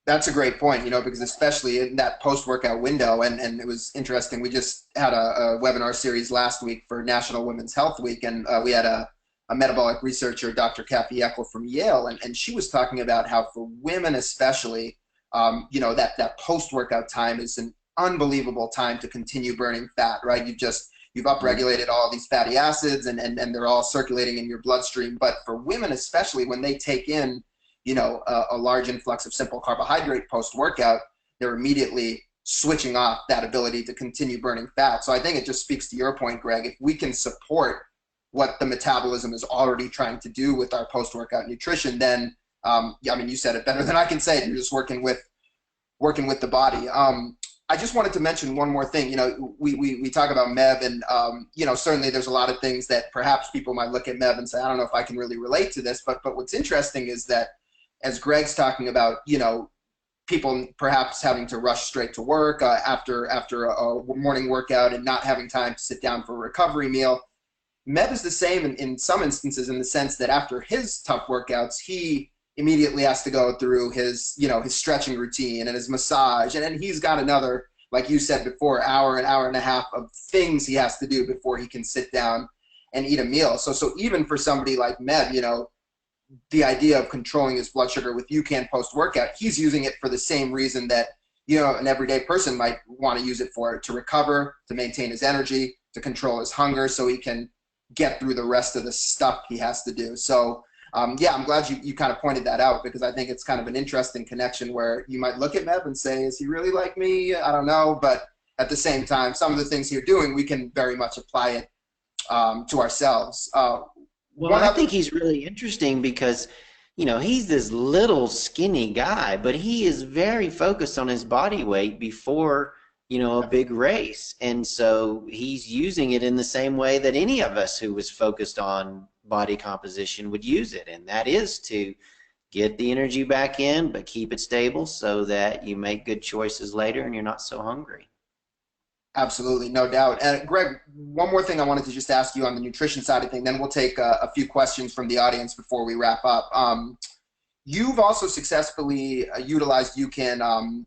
That's a great point, because especially in that post-workout window, and it was interesting, we just had a webinar series last week for National Women's Health Week, and we had a metabolic researcher, Dr. Kathy Eckel from Yale, and she was talking about how for women especially, that post-workout time is an unbelievable time to continue burning fat, right? You've upregulated all these fatty acids, and they're all circulating in your bloodstream. But for women especially, when they take in a large influx of simple carbohydrate post-workout, they're immediately switching off that ability to continue burning fat. So I think it just speaks to your point, Greg. If we can support what the metabolism is already trying to do with our post-workout nutrition, then yeah, I mean, you said it better than I can say it. You're just working with the body. I just wanted to mention one more thing. You know, we talk about MEV, and you know, certainly there's a lot of things that perhaps people might look at MEV and say, I don't know if I can really relate to this. But what's interesting is that, as Greg's talking about, you know, people perhaps having to rush straight to work after a morning workout and not having time to sit down for a recovery meal. MEV is the same in some instances, in the sense that after his tough workouts, he immediately has to go through his, you know, his stretching routine and his massage, and then he's got another, like you said before, an hour and a half of things he has to do before he can sit down and eat a meal. So even for somebody like MEV, you know, the idea of controlling his blood sugar with UCAN post-workout, he's using it for the same reason that, you know, an everyday person might want to use it for, to recover, to maintain his energy, to control his hunger, so he can get through the rest of the stuff he has to do. So yeah, I'm glad you kind of pointed that out, because I think it's kind of an interesting connection where you might look at MEV and say, is he really like me? I don't know. But at the same time, some of the things you're doing, we can very much apply it to ourselves. Well, I think he's really interesting because, you know, he's this little skinny guy, but he is very focused on his body weight before, you know, a big race. And so he's using it in the same way that any of us who was focused on body composition would use it. And that is to get the energy back in, but keep it stable so that you make good choices later and you're not so hungry. Absolutely, no doubt. And Greg, one more thing I wanted to just ask you on the nutrition side of things, then we'll take a few questions from the audience before we wrap up. You've also successfully utilized UCAN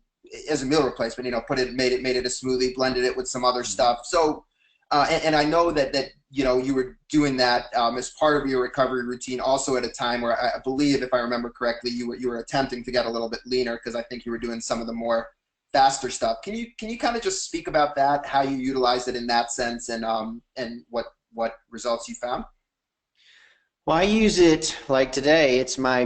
as a meal replacement. You know, made it a smoothie, blended it with some other stuff. So, and I know that you know, you were doing that as part of your recovery routine, also at a time where I believe, if I remember correctly, you were attempting to get a little bit leaner, because I think you were doing some of the more faster stuff. Can you kind of just speak about that, how you utilize it in that sense, and what results you found? Well, I use it like today. It's my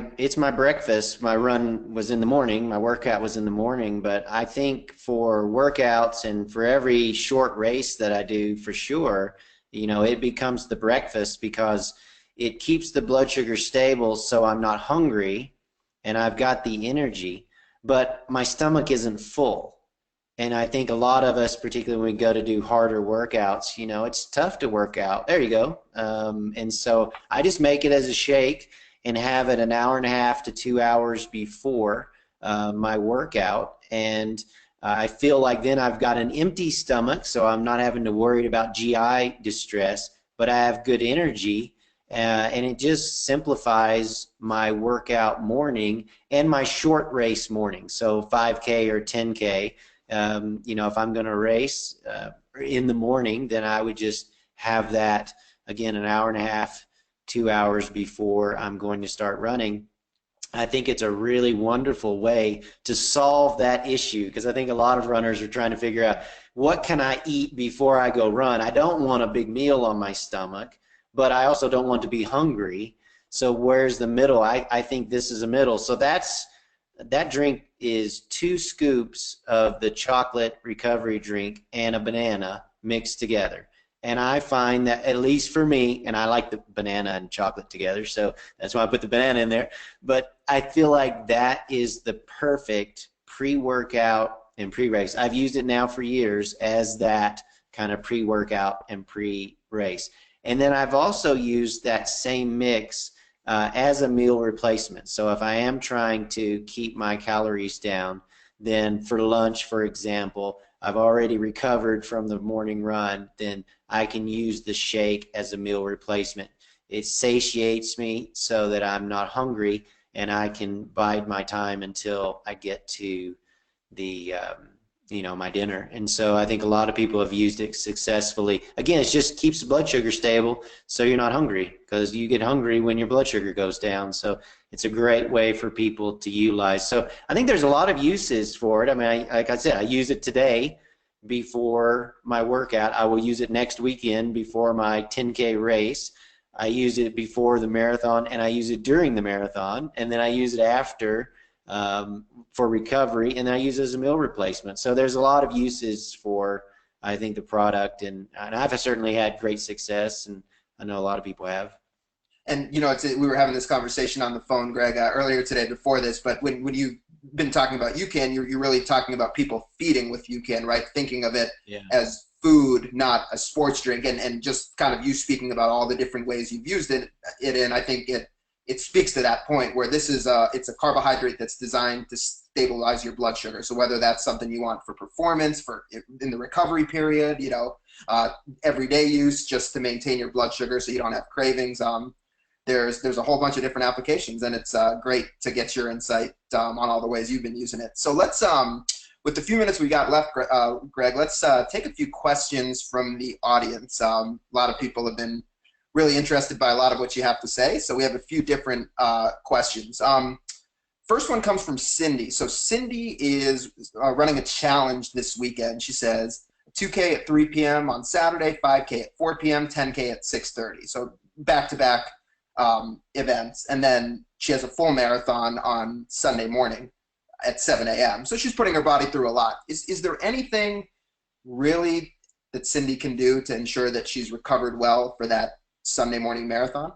breakfast. My run was in the morning. My workout was in the morning. But I think for workouts and for every short race that I do, for sure, you know, it becomes the breakfast, because it keeps the blood sugar stable, so I'm not hungry and I've got the energy, but my stomach isn't full. And I think a lot of us, particularly when we go to do harder workouts, you know, it's tough to work out. There you go. And so I just make it as a shake and have it an hour and a half to 2 hours before my workout. And I feel like then I've got an empty stomach, so I'm not having to worry about GI distress, but I have good energy. And it just simplifies my workout morning and my short race morning. So 5K or 10K. You know, if I'm going to race in the morning, then I would just have that, again, an hour and a half, 2 hours before I'm going to start running. I think it's a really wonderful way to solve that issue, because I think a lot of runners are trying to figure out, what can I eat before I go run? I don't want a big meal on my stomach, but I also don't want to be hungry. So where's the middle? I think this is a middle. So that drink is 2 scoops of the chocolate recovery drink and a banana mixed together. And I find that, at least for me, and I like the banana and chocolate together, so that's why I put the banana in there, but I feel like that is the perfect pre-workout and pre-race. I've used it now for years as that kind of pre-workout and pre-race. And then I've also used that same mix as a meal replacement. So if I am trying to keep my calories down, then for lunch, for example, I've already recovered from the morning run, then I can use the shake as a meal replacement. It satiates me so that I'm not hungry, and I can bide my time until I get to the you know, my dinner. And so I think a lot of people have used it successfully. Again, it just keeps the blood sugar stable, so you're not hungry, because you get hungry when your blood sugar goes down. So it's a great way for people to utilize. So I think there's a lot of uses for it. I mean, like I said, I use it today before my workout. I will use it next weekend before my 10K race. I use it before the marathon, and I use it during the marathon, and then I use it after for recovery, and I use it as a meal replacement. So there's a lot of uses for, I think, the product, and I've certainly had great success, and I know a lot of people have. And we were having this conversation on the phone, Greg, earlier today before this. But when you've been talking about UCAN, you're really talking about people feeding with UCAN, right? Thinking of it Yeah. as food, not a sports drink. And just kind of you speaking about all the different ways you've used it in, I think it speaks to that point where this is it's a carbohydrate that's designed to stabilize your blood sugar. So whether that's something you want for performance, for in the recovery period, everyday use, just to maintain your blood sugar so you don't have cravings. There's a whole bunch of different applications, and it's great to get your insight on all the ways you've been using it. So let's, with the few minutes we got left, Greg, let's take a few questions from the audience. A lot of people have been really interested by a lot of what you have to say, so we have a few different questions. First one comes from Cindy. So Cindy is running a challenge this weekend. She says 2K at 3 p.m. on Saturday, 5K at 4 p.m., 10K at 6:30. So back-to-back events, and then she has a full marathon on Sunday morning at 7 a.m. So she's putting her body through a lot. Is there anything really that Cindy can do to ensure that she's recovered well for that Sunday morning marathon?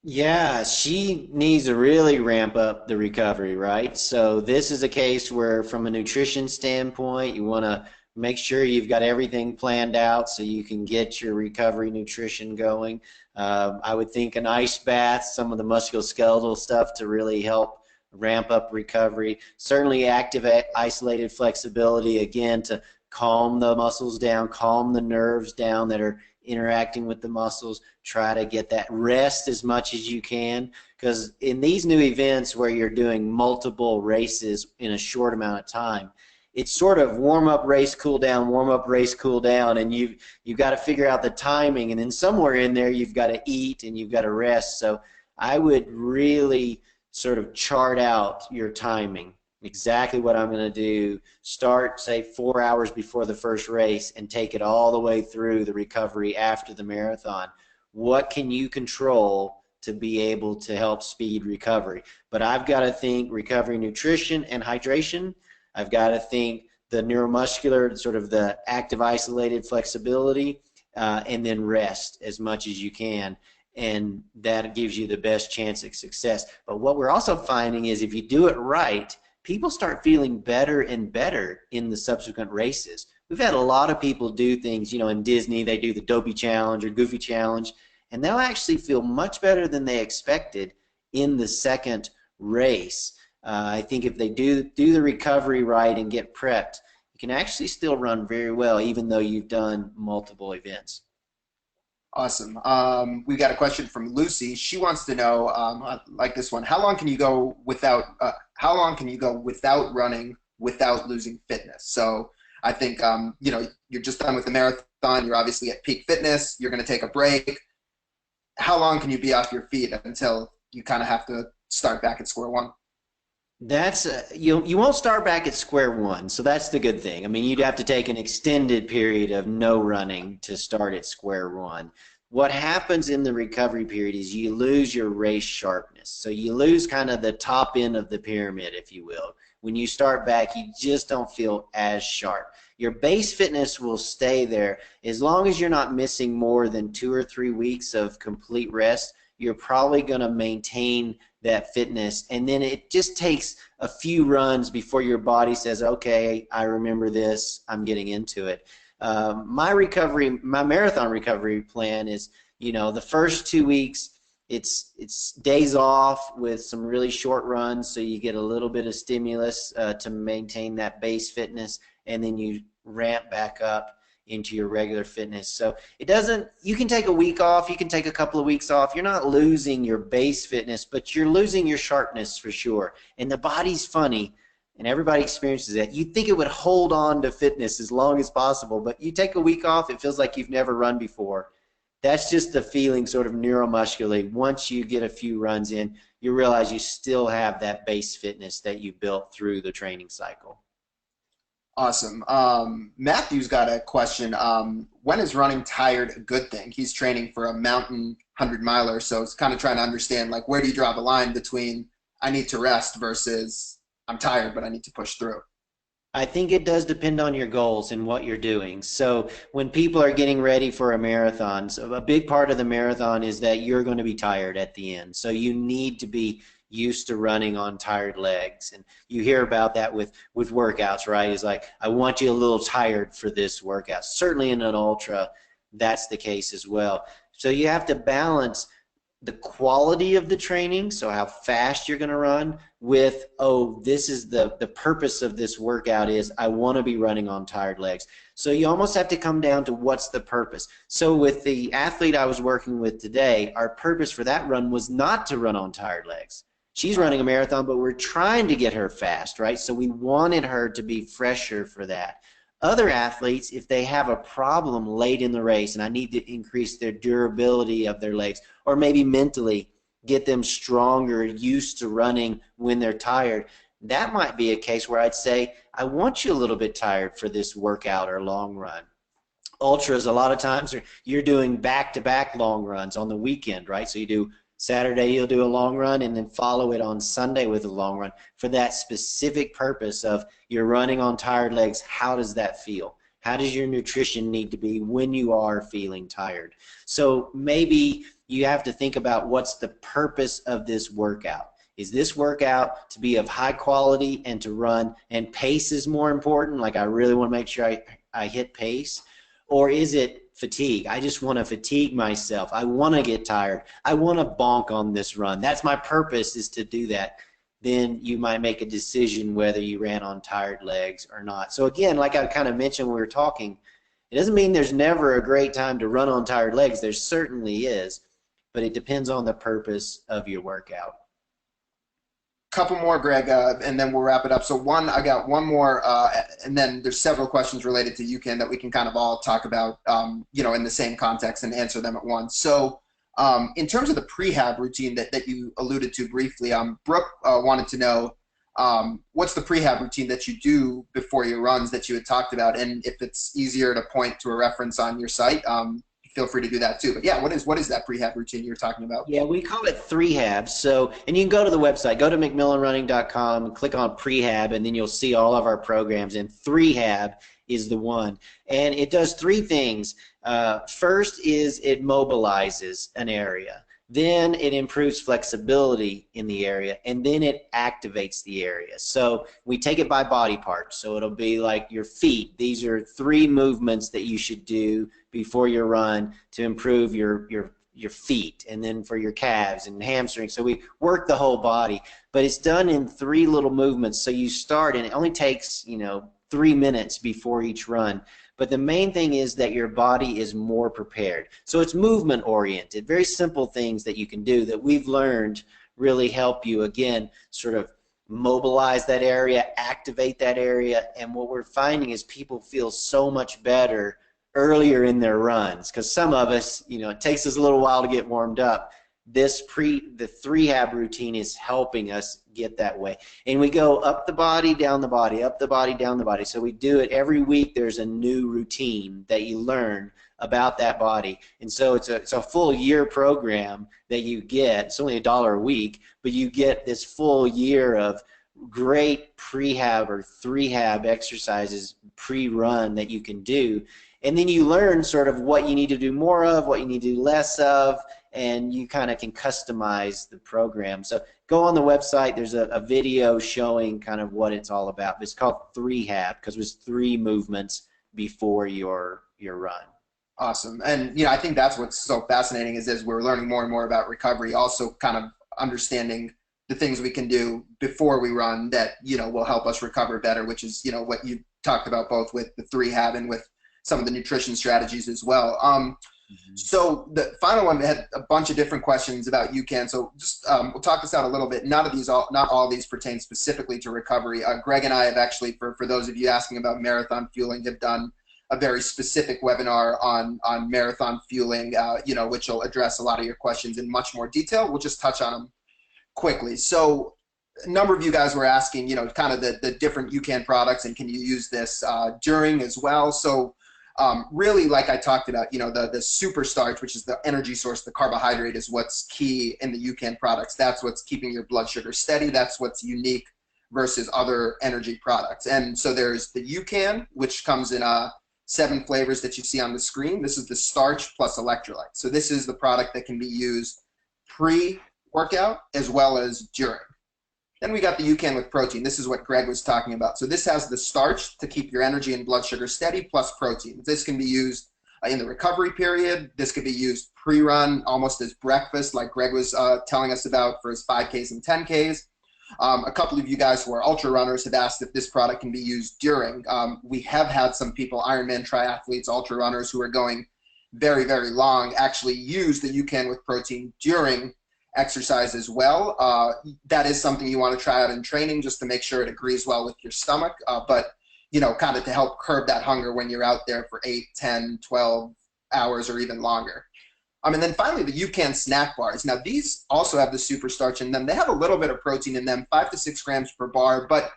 Yeah, she needs to really ramp up the recovery, right? So this is a case where, from a nutrition standpoint, you want to make sure you've got everything planned out so you can get your recovery nutrition going. I would think an ice bath, some of the musculoskeletal stuff to really help ramp up recovery. Certainly active isolated flexibility, again, to calm the muscles down, calm the nerves down that are interacting with the muscles. Try to get that rest as much as you can, because in these new events where you're doing multiple races in a short amount of time, it's sort of warm up, race, cool down, warm up, race, cool down, and you've got to figure out the timing, and then somewhere in there you've got to eat and you've got to rest. So I would really sort of chart out your timing, exactly what I'm going to do. Start, say, 4 hours before the first race and take it all the way through the recovery after the marathon. What can you control to be able to help speed recovery? But I've got to think recovery nutrition and hydration. I've got to think the neuromuscular, sort of the active isolated flexibility, and then rest as much as you can. And that gives you the best chance of success. But what we're also finding is if you do it right, people start feeling better and better in the subsequent races. We've had a lot of people do things, in Disney, they do the Dopey Challenge or Goofy Challenge, and they'll actually feel much better than they expected in the second race. I think if they do the recovery right and get prepped, you can actually still run very well, even though you've done multiple events. Awesome. We got a question from Lucy. She wants to know, like this one, how long can you go without running without losing fitness? So I think you're just done with the marathon. You're obviously at peak fitness. You're going to take a break. How long can you be off your feet until you kind of have to start back at square one? That's you won't start back at square one, so that's the good thing. I mean, you'd have to take an extended period of no running to start at square one. What happens in the recovery period is you lose your race sharpness. So you lose kind of the top end of the pyramid, if you will. When you start back, you just don't feel as sharp. Your base fitness will stay there as long as you're not missing more than 2 or 3 weeks of complete rest. You're probably going to maintain that fitness, and then it just takes a few runs before your body says, okay, I remember this, I'm getting into it. My marathon recovery plan is, the first 2 weeks, it's days off with some really short runs, so you get a little bit of stimulus to maintain that base fitness, and then you ramp back up into your regular fitness. So you can take a week off, you can take a couple of weeks off. You're not losing your base fitness, but you're losing your sharpness for sure. And the body's funny, and everybody experiences that. You'd think it would hold on to fitness as long as possible, but you take a week off, it feels like you've never run before. That's just the feeling sort of neuromuscularly. Once you get a few runs in, you realize you still have that base fitness that you built through the training cycle. Awesome. Matthew's got a question. When is running tired a good thing? He's training for a mountain 100-miler, so it's kind of trying to understand, like, where do you draw the line between I need to rest versus I'm tired, but I need to push through. I think it does depend on your goals and what you're doing. So when people are getting ready for a marathon, so a big part of the marathon is that you're going to be tired at the end. So you need to be used to running on tired legs. And you hear about that with workouts, right? It's like, I want you a little tired for this workout. Certainly in an ultra, that's the case as well. So you have to balance the quality of the training, so how fast you're going to run, with, oh, this is the purpose of this workout is I want to be running on tired legs. So you almost have to come down to what's the purpose. So with the athlete I was working with today, our purpose for that run was not to run on tired legs. She's running a marathon, but we're trying to get her fast, right? So we wanted her to be fresher for that. Other athletes, if they have a problem late in the race and I need to increase their durability of their legs, or maybe mentally get them stronger, used to running when they're tired, that might be a case where I'd say, I want you a little bit tired for this workout or long run. Ultras, a lot of times you're doing back-to-back long runs on the weekend, right? So you do Saturday, you'll do a long run and then follow it on Sunday with a long run for that specific purpose of you're running on tired legs. How does that feel? How does your nutrition need to be when you are feeling tired? So maybe you have to think about what's the purpose of this workout. Is this workout to be of high quality and to run, and pace is more important? Like, I really want to make sure I hit pace. Or is it fatigue? I just want to fatigue myself. I want to get tired. I want to bonk on this run. That's my purpose, is to do that. Then you might make a decision whether you ran on tired legs or not. So again, like I kind of mentioned when we were talking, it doesn't mean there's never a great time to run on tired legs. There certainly is, but it depends on the purpose of your workout. Couple more, Greg, and then we'll wrap it up. So I got one more, and then there's several questions related to UCAN that we can kind of all talk about, in the same context and answer them at once. So in terms of the prehab routine that you alluded to briefly, Brooke wanted to know what's the prehab routine that you do before your runs that you had talked about, and if it's easier to point to a reference on your site, feel free to do that too. But yeah, what is that prehab routine you're talking about? Yeah, we call it 3HAB. So, and you can go to the website, go to McMillanRunning.com, click on prehab, and then you'll see all of our programs. And 3HAB is the one, and it does three things. First is it mobilizes an area. Then it improves flexibility in the area, and then it activates the area. So we take it by body parts. So it'll be like your feet. These are three movements that you should do before your run to improve your feet, and then for your calves and hamstrings. So we work the whole body, but it's done in three little movements. So you start, and it only takes 3 minutes before each run. But the main thing is that your body is more prepared. So it's movement oriented, very simple things that you can do that we've learned really help you, again, sort of mobilize that area, activate that area. And what we're finding is people feel so much better earlier in their runs, because some of us, it takes us a little while to get warmed up. The 3HAB routine is helping us get that way. And we go up the body, down the body, up the body, down the body. So we do it every week. There's a new routine that you learn about that body. And so it's a full year program that you get. It's only $1 a week, but you get this full year of great prehab or 3HAB exercises pre-run that you can do. And then you learn sort of what you need to do more of, what you need to do less of, and you kind of can customize the program. So go on the website. There's a video showing kind of what it's all about. It's called 3HAB because there's three movements before your run. Awesome. And I think that's what's so fascinating is as we're learning more and more about recovery, also kind of understanding the things we can do before we run that will help us recover better, which is what you talked about both with the 3HAB and with some of the nutrition strategies as well. So the final one had a bunch of different questions about UCAN. So just we'll talk this out a little bit. Not all these pertain specifically to recovery. Greg and I have actually, for those of you asking about marathon fueling, have done a very specific webinar on marathon fueling, which will address a lot of your questions in much more detail. We'll just touch on them quickly. So a number of you guys were asking, kind of the different UCAN products, and can you use this during as well? So really, like I talked about, the super starch, which is the energy source, the carbohydrate, is what's key in the UCAN products. That's what's keeping your blood sugar steady. That's what's unique versus other energy products. And so there's the UCAN, which comes in 7 flavors that you see on the screen. This is the starch plus electrolyte. So this is the product that can be used pre-workout as well as during. Then we got the UCAN with protein. This is what Greg was talking about. So this has the starch to keep your energy and blood sugar steady plus protein. This can be used in the recovery period. This could be used pre-run, almost as breakfast, like Greg was telling us about for his 5Ks and 10Ks. A couple of you guys who are ultra runners have asked if this product can be used during. We have had some people, Ironman triathletes, ultra runners who are going very, very long, actually use the UCAN with protein during exercise as well. That is something you want to try out in training just to make sure it agrees well with your stomach. But you know, kind of to help curb that hunger when you're out there for 8, 10, 12 hours or even longer. And then finally, the UCAN snack bars. Now, these also have the super starch in them. They have a little bit of protein in them, 5 to 6 grams per bar, but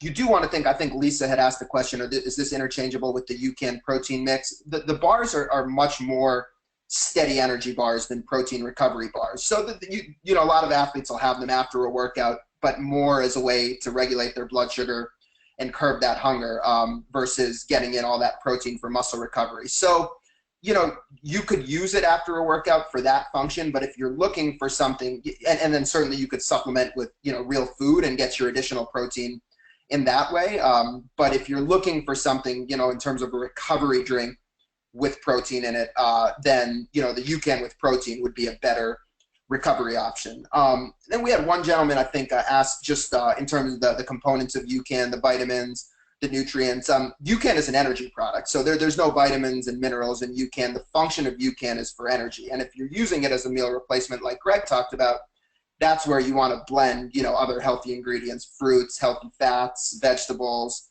you do want to think, I think Lisa had asked the question, is this interchangeable with the UCAN protein mix? The bars are much more steady energy bars than protein recovery bars. So that you know, a lot of athletes will have them after a workout, but more as a way to regulate their blood sugar and curb that hunger versus getting in all that protein for muscle recovery. So, you know, you could use it after a workout for that function, but if you're looking for something, and then certainly you could supplement with, you know, real food and get your additional protein in that way. But if you're looking for something, you know, in terms of a recovery drink with protein in it, then, you know, the UCAN with protein would be a better recovery option. Then we had one gentleman, I think, asked just in terms of the components of UCAN, the vitamins, the nutrients. UCAN is an energy product, so there's no vitamins and minerals in UCAN. The function of UCAN is for energy, and if you're using it as a meal replacement, like Greg talked about, that's where you want to blend, you know, other healthy ingredients, fruits, healthy fats, vegetables,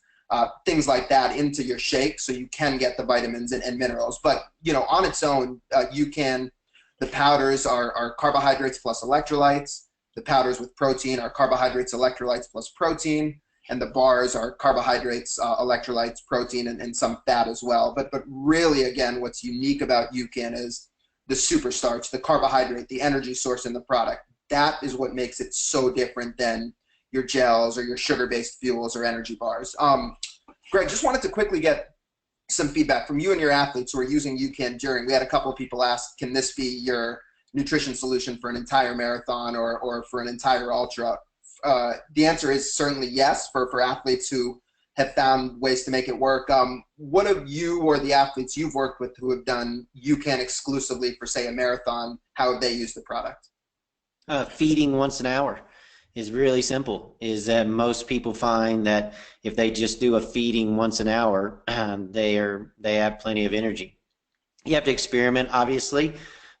things like that into your shake, so you can get the vitamins and minerals. But you know, on its own, UCAN. The powders are carbohydrates plus electrolytes. The powders with protein are carbohydrates, electrolytes plus protein. And the bars are carbohydrates, electrolytes, protein, and some fat as well. But really, again, what's unique about UCAN is the super starch, the carbohydrate, the energy source in the product. That is what makes it so different than your gels or your sugar-based fuels or energy bars. Greg, just wanted to quickly get some feedback from you and your athletes who are using UCAN during. We had a couple of people ask, can this be your nutrition solution for an entire marathon or for an entire ultra? The answer is certainly yes for athletes who have found ways to make it work. What have you or the athletes you've worked with who have done UCAN exclusively for, say, a marathon, how have they used the product? Feeding once an hour is really simple. Is that most people find that if they just do a feeding once an hour, they have plenty of energy. You have to experiment, obviously,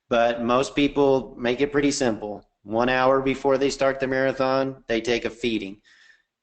but most people make it pretty simple. 1 hour before they start the marathon, they take a feeding.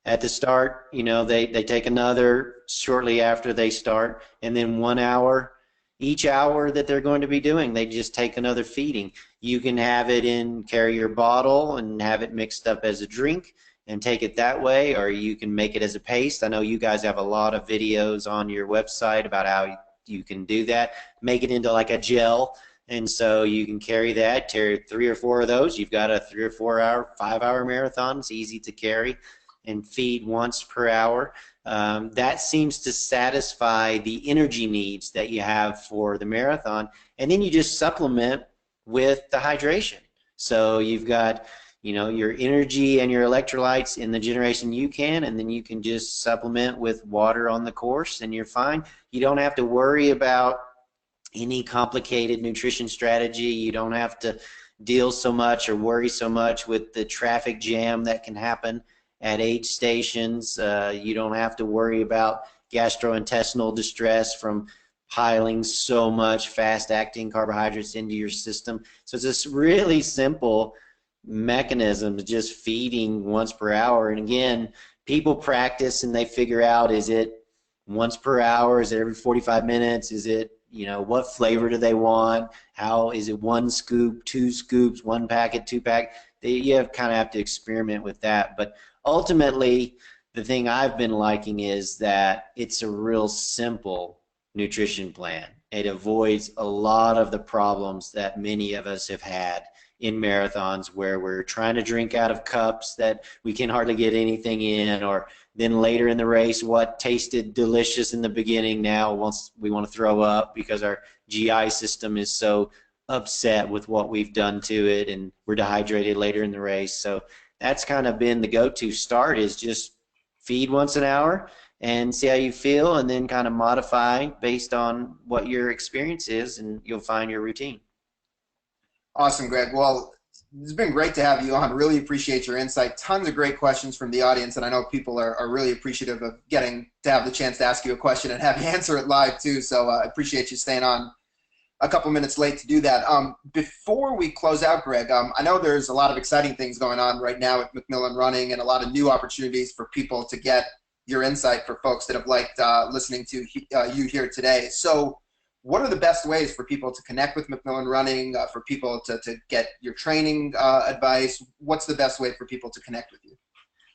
At the start, you know, they take another shortly after they start, and then 1 hour. Each hour that they're going to be doing, they just take another feeding. You can have it in, carry your bottle and have it mixed up as a drink and take it that way, or you can make it as a paste. I know you guys have a lot of videos on your website about how you can do that. Make it into like a gel, and so you can carry that, carry 3 or 4 of those. You've got a 3 or 4 hour, 5-hour marathon. It's easy to carry and feed once per hour. That seems to satisfy the energy needs that you have for the marathon, and then you just supplement with the hydration. So you've got, you know, your energy and your electrolytes in the Generation UCAN, and then you can just supplement with water on the course, and you're fine. You don't have to worry about any complicated nutrition strategy. You don't have to deal so much or worry so much with the traffic jam that can happen at aid stations. You don't have to worry about gastrointestinal distress from piling so much fast-acting carbohydrates into your system. So it's this really simple mechanism, just feeding once per hour. And again, people practice and they figure out, is it once per hour? Is it every 45 minutes? Is it, you know, what flavor do they want? How is it 1 scoop, 2 scoops, 1 packet, 2 pack? You kind of have to experiment with that. But ultimately, the thing I've been liking is that it's a real simple nutrition plan. It avoids a lot of the problems that many of us have had in marathons where we're trying to drink out of cups that we can hardly get anything in, or then later in the race, what tasted delicious in the beginning now once we want to throw up because our GI system is so upset with what we've done to it, and we're dehydrated later in the race. So that's kind of been the go-to start, is just feed once an hour and see how you feel, and then kind of modify based on what your experience is, and you'll find your routine. Awesome, Greg. Well, it's been great to have you on. Really appreciate your insight. Tons of great questions from the audience, and I know people are really appreciative of getting to have the chance to ask you a question and have you answer it live too. So I appreciate you staying on a couple minutes late to do that. Before we close out, Greg, I know there's a lot of exciting things going on right now at McMillan Running, and a lot of new opportunities for people to get your insight for folks that have liked listening to you here today. So what are the best ways for people to connect with McMillan Running, for people to get your training advice? What's the best way for people to connect with you?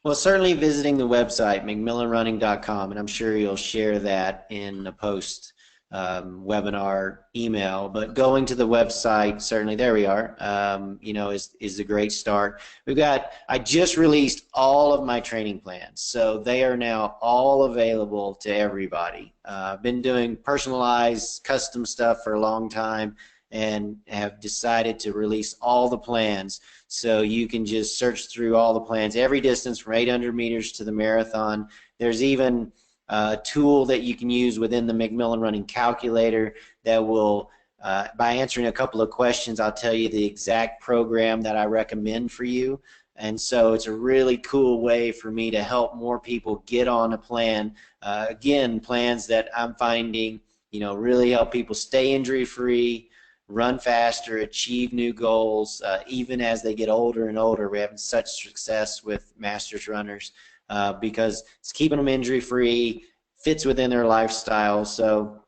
Well, certainly visiting the website, mcmillanrunning.com, and I'm sure you'll share that in a post webinar email, but going to the website, certainly, there we are, is a great start. I just released all of my training plans, so they are now all available to everybody. I've been doing personalized custom stuff for a long time and have decided to release all the plans, so you can just search through all the plans, every distance from 800 meters to the marathon. There's even tool that you can use within the McMillan Running calculator that will, by answering a couple of questions, I'll tell you the exact program that I recommend for you. And so it's a really cool way for me to help more people get on a plan. Again, plans that I'm finding, really help people stay injury-free, run faster, achieve new goals, even as they get older and older. We're having such success with Masters runners. Because it's keeping them injury-free, fits within their lifestyle. So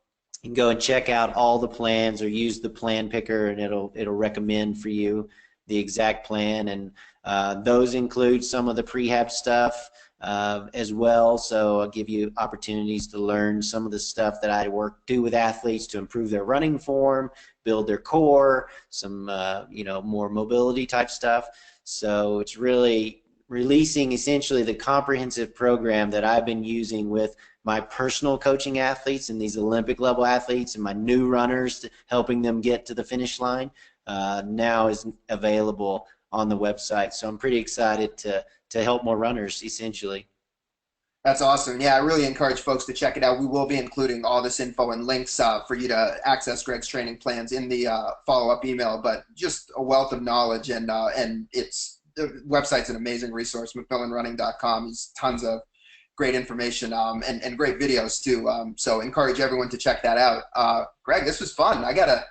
you can go and check out all the plans, or use the plan picker, and it'll recommend for you the exact plan. And those include some of the prehab stuff as well. So I'll give you opportunities to learn some of the stuff that I do with athletes to improve their running form, build their core, some more mobility type stuff. So it's really releasing essentially the comprehensive program that I've been using with my personal coaching athletes and these Olympic level athletes and my new runners, helping them get to the finish line, now is available on the website. So I'm pretty excited to help more runners essentially. That's awesome. Yeah, I really encourage folks to check it out. We will be including all this info and links for you to access Greg's training plans in the follow-up email, but just a wealth of knowledge, and the website's an amazing resource, mcmillanrunning.com. There's tons of great information and great videos too. So encourage everyone to check that out. Greg, this was fun. I gotta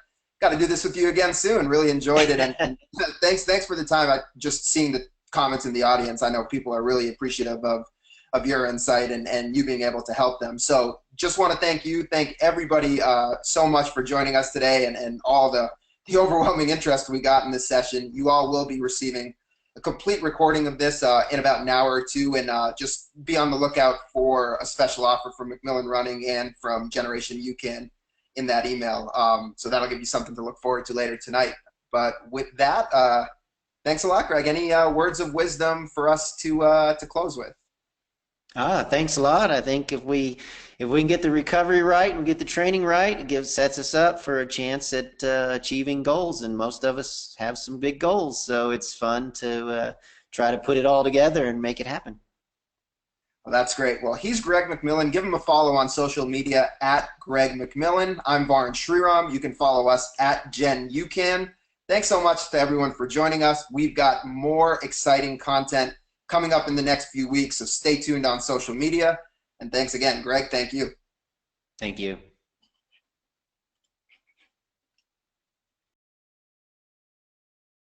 do this with you again soon. Really enjoyed it, and thanks for the time. I just seeing the comments in the audience, I know people are really appreciative of your insight and you being able to help them. So just want to thank everybody so much for joining us today, and all the overwhelming interest we got in this session. You all will be receiving a complete recording of this in about an hour or two, and just be on the lookout for a special offer from McMillan Running and from Generation UCAN in that email. So that'll give you something to look forward to later tonight. But with that, thanks a lot, Greg. Any words of wisdom for us to close with? Thanks a lot. I think if we can get the recovery right and get the training right, sets us up for a chance at achieving goals. And most of us have some big goals, so it's fun to try to put it all together and make it happen. Well, that's great. Well, he's Greg McMillan. Give him a follow on social media at Greg McMillan. I'm Varun Sriram. You can follow us at Gen UCAN. Thanks so much to everyone for joining us. We've got more exciting content coming up in the next few weeks, so stay tuned on social media. And thanks again, Greg. Thank you. Thank you.